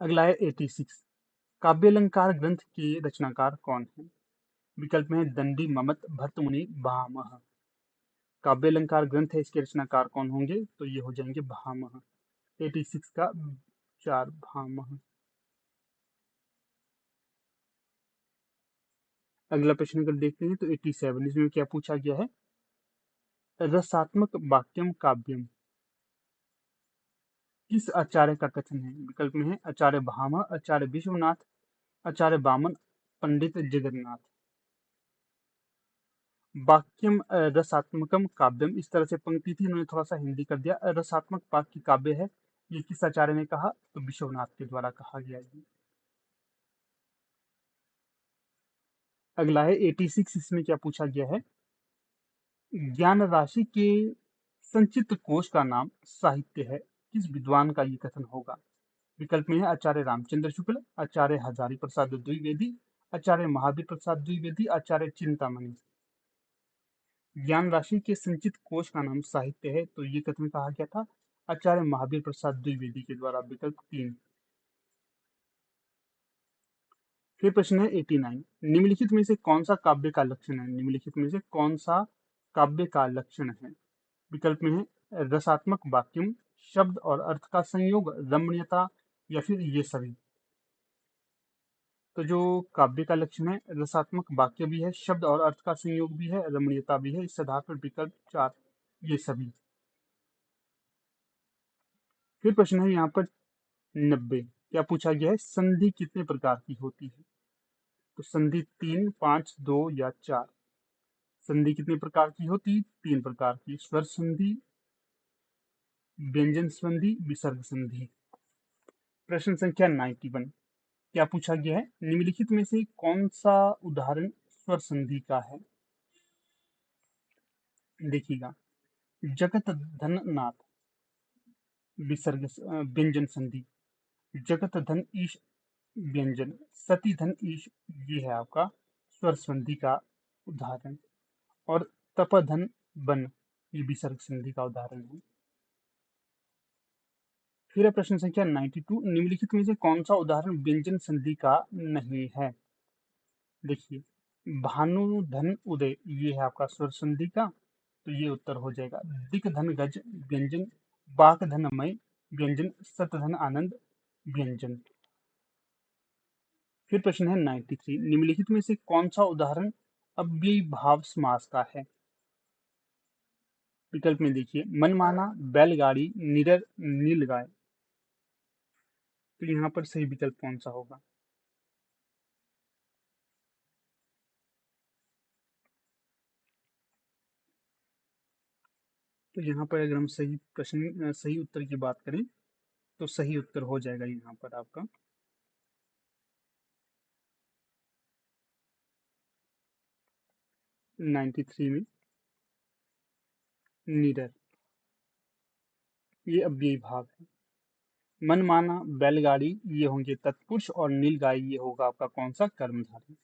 अगला है 86। काव्यालंकार ग्रंथ के रचनाकार कौन है? विकल्प में है दंडी, ममत, भर्तमुनि, भामह। काव्यालंकार ग्रंथ है, इसके रचनाकार कौन होंगे? तो ये हो जाएंगे भामह। 86 का 4 भामह। अगला प्रश्न अगर देखते हैं तो 87, इसमें क्या पूछा गया है? रसात्मक वाक्यम काव्यम किस आचार्य का कथन है? विकल्प में है आचार्य भामह, आचार्य विश्वनाथ, आचार्य वामन, पंडित जगन्नाथ। वाक्यम रसात्मकम काव्यम, इस तरह से पंक्ति थी, उन्होंने थोड़ा सा हिंदी कर दिया। रसात्मक वाक्य काव्य है, ये किस आचार्य ने कहा? तो विश्वनाथ के द्वारा कहा गया है। अगला है 86, इसमें क्या पूछा गया है? ज्ञान राशि के संचित कोश का नाम साहित्य है, किस विद्वान का ये कथन होगा? विकल्प में है आचार्य रामचंद्र शुक्ल, आचार्य हजारी प्रसाद द्विवेदी, आचार्य महावीर प्रसाद द्विवेदी, आचार्य चिंतामणि। ज्ञान राशि के संचित कोश का नाम साहित्य है, तो ये कथन कहा गया था आचार्य महावीर प्रसाद द्विवेदी के द्वारा। विकल्प 3। फिर प्रश्न है 89। निम्नलिखित में से कौन सा काव्य का लक्षण है? निम्नलिखित में से कौन सा काव्य का लक्षण है? विकल्प में है रसात्मक वाक्यम, शब्द और अर्थ का संयोग, रमणीयता, या फिर ये सभी। तो जो काव्य का लक्षण है, रसात्मक वाक्य भी है, शब्द और अर्थ का संयोग भी है, रमणीयता भी है, इस आधार पर विकल्प 4 ये सभी। फिर प्रश्न है यहाँ पर 90। क्या पूछा गया है? संधि कितने प्रकार की होती है? तो संधि 3, 5, 2 या 4। संधि कितने प्रकार की होती? 3 प्रकार की। स्वर संधि, व्यंजन संधि, विसर्ग संधि। प्रश्न संख्या 91। क्या पूछा गया है? निम्नलिखित में से कौन सा उदाहरण स्वर संधि का है? देखिएगा, जगत धन नाथ, विसर्ग व्यंजन संधि। जगत धन ईश, व्यंजन। सती धन ईश, ये है आपका स्वर संधि का उदाहरण। और तपधन बन, ये विसर्ग संधि का उदाहरण है। फिर है प्रश्न संख्या 92। निम्नलिखित में से कौन सा उदाहरण व्यंजन संधि का नहीं है? देखिए, भानु धन उदय, ये है आपका स्वर संधि का, तो ये उत्तर हो जाएगा। दिक धन गज, व्यंजन। बाक धन मय, व्यंजन। सत धन आनंद, व्यंजन। फिर प्रश्न है 93। निम्नलिखित में से कौन सा उदाहरण अव्ययी भाव समास का है? विकल्प में देखिए, मनमाना, बैलगाड़ी, निडर, नीलगाय। तो यहाँ पर सही विकल्प कौन सा होगा? तो यहाँ पर अगर हम सही प्रश्न सही उत्तर की बात करें तो सही उत्तर हो जाएगा यहाँ पर आपका 93 में नीडर, ये अव्ययी भाव है। मनमाना, बैलगाड़ी, ये होंगे तत्पुरुष, और नीलगाय ये होगा आपका कौन सा? कर्मधारय।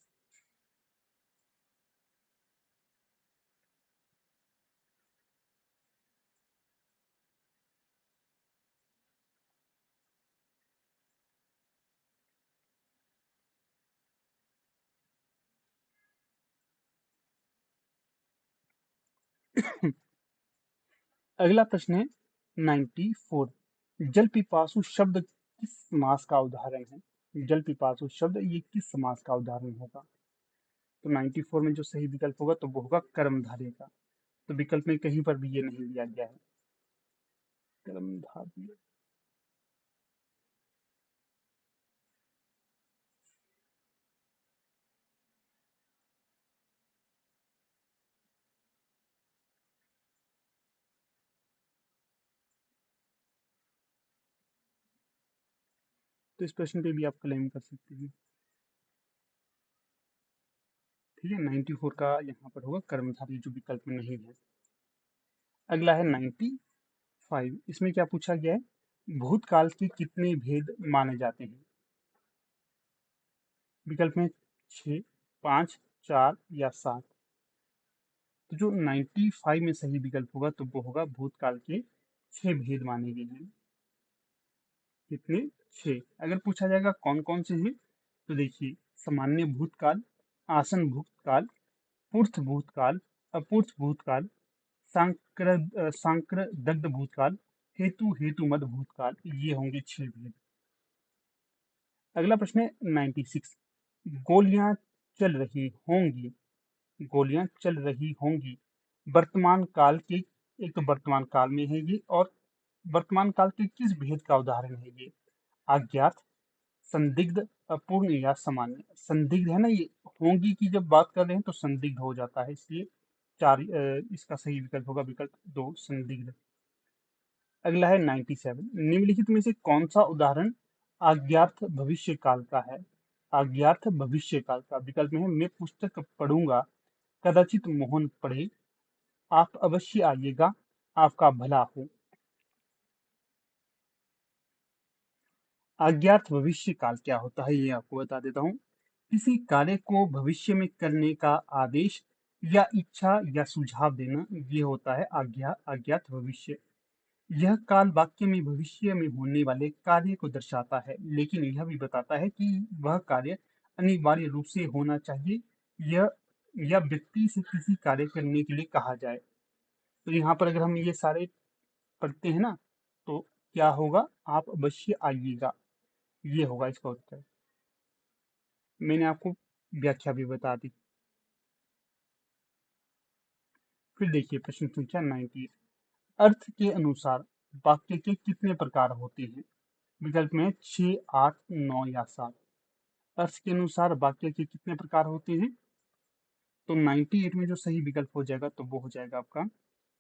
अगला प्रश्न है 94। जल पिपासु शब्द किस समास का उदाहरण है? जल पिपासु शब्द ये किस समास का उदाहरण होगा? तो 94 में जो सही विकल्प होगा तो वो होगा कर्मधारय का। तो विकल्प में कहीं पर भी ये नहीं दिया गया है कर्मधारय। तो इस प्रश्न पे भी आप क्लेम कर सकते हैं। ठीक है, 94 का यहाँ पर होगा कर्मधारय, जो विकल्प में नहीं है। अगला है 95। इसमें क्या पूछा गया है? भूतकाल के कितने भेद माने जाते हैं? विकल्प में 6, 5, 4 या 7। तो जो 95 में सही विकल्प होगा तो वो होगा भूतकाल के 6 भेद माने गए हैं। कितने? 6। अगर पूछा जाएगा कौन कौन से हैं, तो देखिए, सामान्य भूतकाल, आसन भूतकाल, पूर्थ भूतकाल, अपूर्थ भूतकाल, सांक्र दग्ध भूतकाल, हेतु मद भूतकाल, ये होंगे 6 भेद। अगला प्रश्न है 96। गोलियां चल रही होंगी, गोलियां चल रही होंगी, वर्तमान काल के, एक तो वर्तमान काल में है ये, और वर्तमान काल के किस भेद का उदाहरण है ये? अज्ञात, संदिग्ध, अपूर्ण या सामान्य। संदिग्ध है ना ये, होंगी की जब बात कर रहे हैं तो संदिग्ध हो जाता है, इसलिए इसका सही विकल्प होगा विकल्प 2, संदिग्ध। अगला है 97। निम्नलिखित में से कौन सा उदाहरण अज्ञात भविष्य काल का है? अज्ञात भविष्य काल का विकल्प में है, मैं पुस्तक पढ़ूंगा, कदाचित मोहन पढ़े, आप अवश्य आइएगा, आपका भला हो। अज्ञात भविष्य काल क्या होता है ये आपको बता देता हूँ। किसी कार्य को भविष्य में करने का आदेश या इच्छा या सुझाव देना, ये होता है अज्ञात भविष्य। यह काल वाक्य में भविष्य में होने वाले कार्य को दर्शाता है, लेकिन यह भी बताता है कि वह कार्य अनिवार्य रूप से होना चाहिए, यह या व्यक्ति से किसी कार्य करने के लिए कहा जाए। तो यहाँ पर अगर हम ये सारे पढ़ते हैं ना, तो क्या होगा? आप अवश्य आइएगा, ये होगा इसका उत्तर। मैंने आपको व्याख्या भी बता दी। फिर देखिए प्रश्न संख्या 90। अर्थ के अनुसार वाक्य के कितने प्रकार होते हैं? विकल्प में 6, 8, 9 या 7। अर्थ के अनुसार वाक्य के कितने प्रकार होते हैं? तो 98 में जो सही विकल्प हो जाएगा तो वो हो जाएगा आपका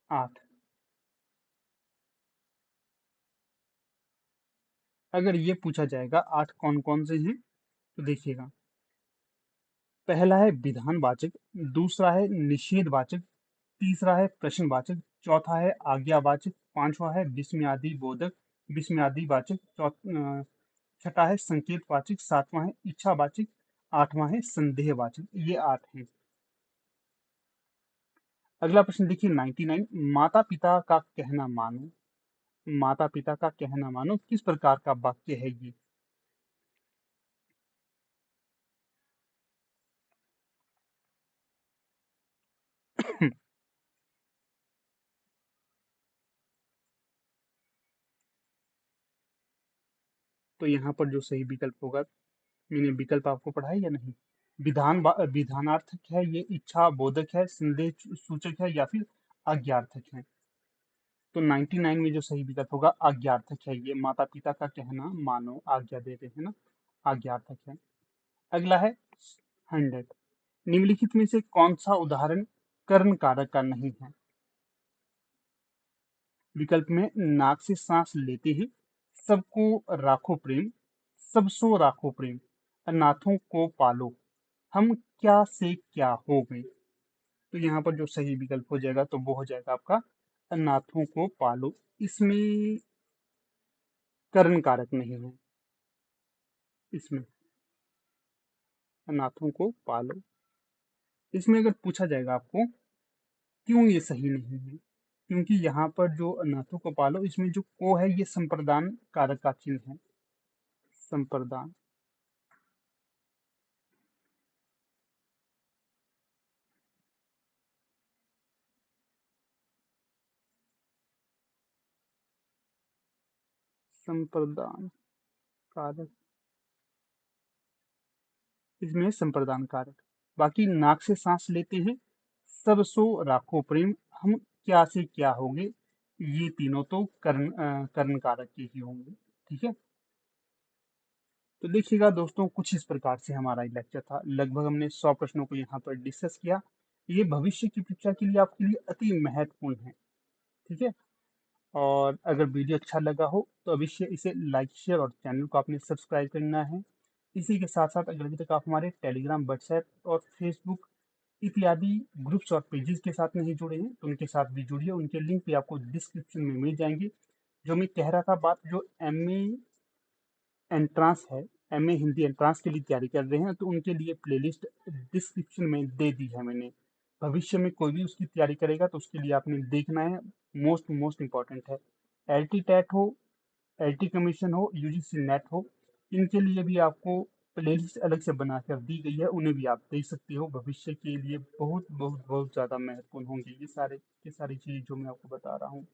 8। अगर ये पूछा जाएगा 8 कौन कौन से हैं, तो देखिएगा, पहला है विधानवाचक, दूसरा है निषेधवाचक, तीसरा है प्रश्नवाचक, चौथा है आज्ञावाचक, पांचवा है विस्मयादि बोधक विस्मयादि वाचक, छठा है संकेतवाचक, सातवां है इच्छावाचक, आठवां है संदेहवाचक। ये 8 हैं। अगला प्रश्न देखिए 99। माता पिता का कहना मानो, माता पिता का कहना मानो किस प्रकार का वाक्य है ये? तो यहाँ पर जो सही विकल्प होगा, मैंने विकल्प आपको पढ़ा है या नहीं? विधानार्थक है, ये इच्छा बोधक है, संदेह सूचक है, या फिर आज्ञार्थक है? तो 99 में जो सही विकल्प होगा आज्ञार्थक है, ये माता पिता का कहना मानो, आज्ञा देते हैं ना, आज्ञार्थक है। अगला है 100। निम्नलिखित में से कौन सा उदाहरण कर्ण कारक का नहीं है? विकल्प में नाक से सांस लेते हैं, सबको राखो प्रेम, सब सो राखो प्रेम, अनाथों को पालो, हम क्या से क्या हो गए। तो यहाँ पर जो सही विकल्प हो जाएगा तो वो हो जाएगा आपका अनाथों को पालो। इसमें कर्ण कारक नहीं है, इसमें अनाथों को पालो। इसमें अगर पूछा जाएगा आपको क्यों ये सही नहीं है, क्योंकि यहाँ पर जो अनाथों को पालो, इसमें जो को है ये संप्रदान कारक का चिन्ह है, संप्रदान। संप्रदान कारक, इसमें संप्रदान कारक। बाकी नाक से सांस लेते हैं, सब सो राखो प्रेम, हम क्या से क्या होंगे, ये तीनों तो कर्ण कारक के ही होंगे। ठीक है। तो देखिएगा दोस्तों, कुछ इस प्रकार से हमारा ये लेक्चर था। लगभग हमने 100 प्रश्नों को यहाँ पर डिस्कस किया। ये भविष्य की परीक्षा के लिए आपके लिए अति महत्वपूर्ण है। ठीक है। और अगर वीडियो अच्छा लगा हो तो अवश्य इसे लाइक शेयर और चैनल को आपने सब्सक्राइब करना है। इसी के साथ साथ अगर अभी तक आप हमारे टेलीग्राम, व्हाट्सएप और फेसबुक इत्यादि ग्रुप्स और पेजेस के साथ नहीं जुड़े हैं तो उनके साथ भी जुड़िए। उनके लिंक भी आपको डिस्क्रिप्शन में मिल जाएंगे। जो मैं कह रहा था बात, जो एमए एंट्रांस है, एमए हिंदी एंट्रांस के लिए तैयारी कर रहे हैं, तो उनके लिए प्लेलिस्ट डिस्क्रिप्शन में दे दी है मैंने। भविष्य में कोई भी उसकी तैयारी करेगा तो उसके लिए आपने देखना है, मोस्ट मोस्ट इम्पॉर्टेंट है। एल टेट हो, एल कमीशन हो, यूजीसी नेट हो, इनके लिए भी आपको प्लेलिस्ट अलग से बनाकर दी गई है, उन्हें भी आप देख सकते हो। भविष्य के लिए बहुत बहुत बहुत ज़्यादा महत्वपूर्ण होंगे ये सारी चीज़ जो मैं आपको बता रहा हूँ।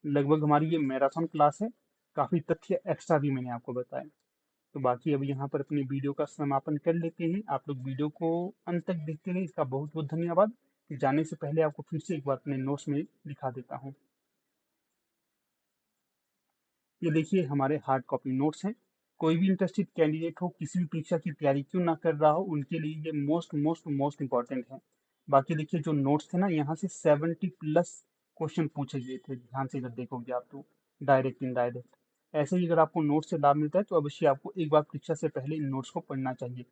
लगभग हमारी ये मैराथन क्लास है, काफ़ी तथ्य एक्स्ट्रा भी मैंने आपको बताए। तो बाकी अब यहाँ पर अपनी वीडियो का समापन कर लेते हैं। आप लोग वीडियो को अंत तक देखते रहे, इसका बहुत बहुत धन्यवाद। जाने से पहले आपको फिर से एक बार अपने नोट्स में लिखा देता हूँ। ये देखिए हमारे हार्ड कॉपी नोट्स हैं। कोई भी इंटरेस्टेड कैंडिडेट हो, किसी भी परीक्षा की तैयारी क्यों ना कर रहा हो, उनके लिए ये मोस्ट मोस्ट मोस्ट इंपॉर्टेंट है। बाकी देखिए जो नोट्स थे ना, यहाँ से 70+ क्वेश्चन पूछे गए थे, ध्यान से अगर देखोगे आप तो, डायरेक्ट इनडायरेक्ट। ऐसे ही अगर आपको नोट्स से लाभ मिलता है तो अवश्य आपको एक बार परीक्षा से पहले इन नोट्स को पढ़ना चाहिए।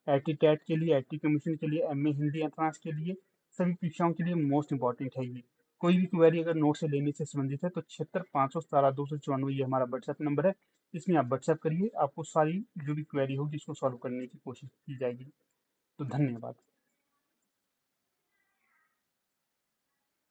एटी टेट के लिए, एटी कमीशन के लिए, एमए हिंदी एंट्रांस के लिए, सभी परीक्षाओं के लिए मोस्ट इंपॉर्टेंट है ये। कोई भी क्वेरी अगर नोट से लेने से संबंधित है तो 76 517 294 ये हमारा व्हाट्सएप नंबर है। इसमें आप व्हाट्सएप करिए, आपको सारी जो भी क्वेरी होगी इसको सॉल्व करने की कोशिश की जाएगी। तो धन्यवाद।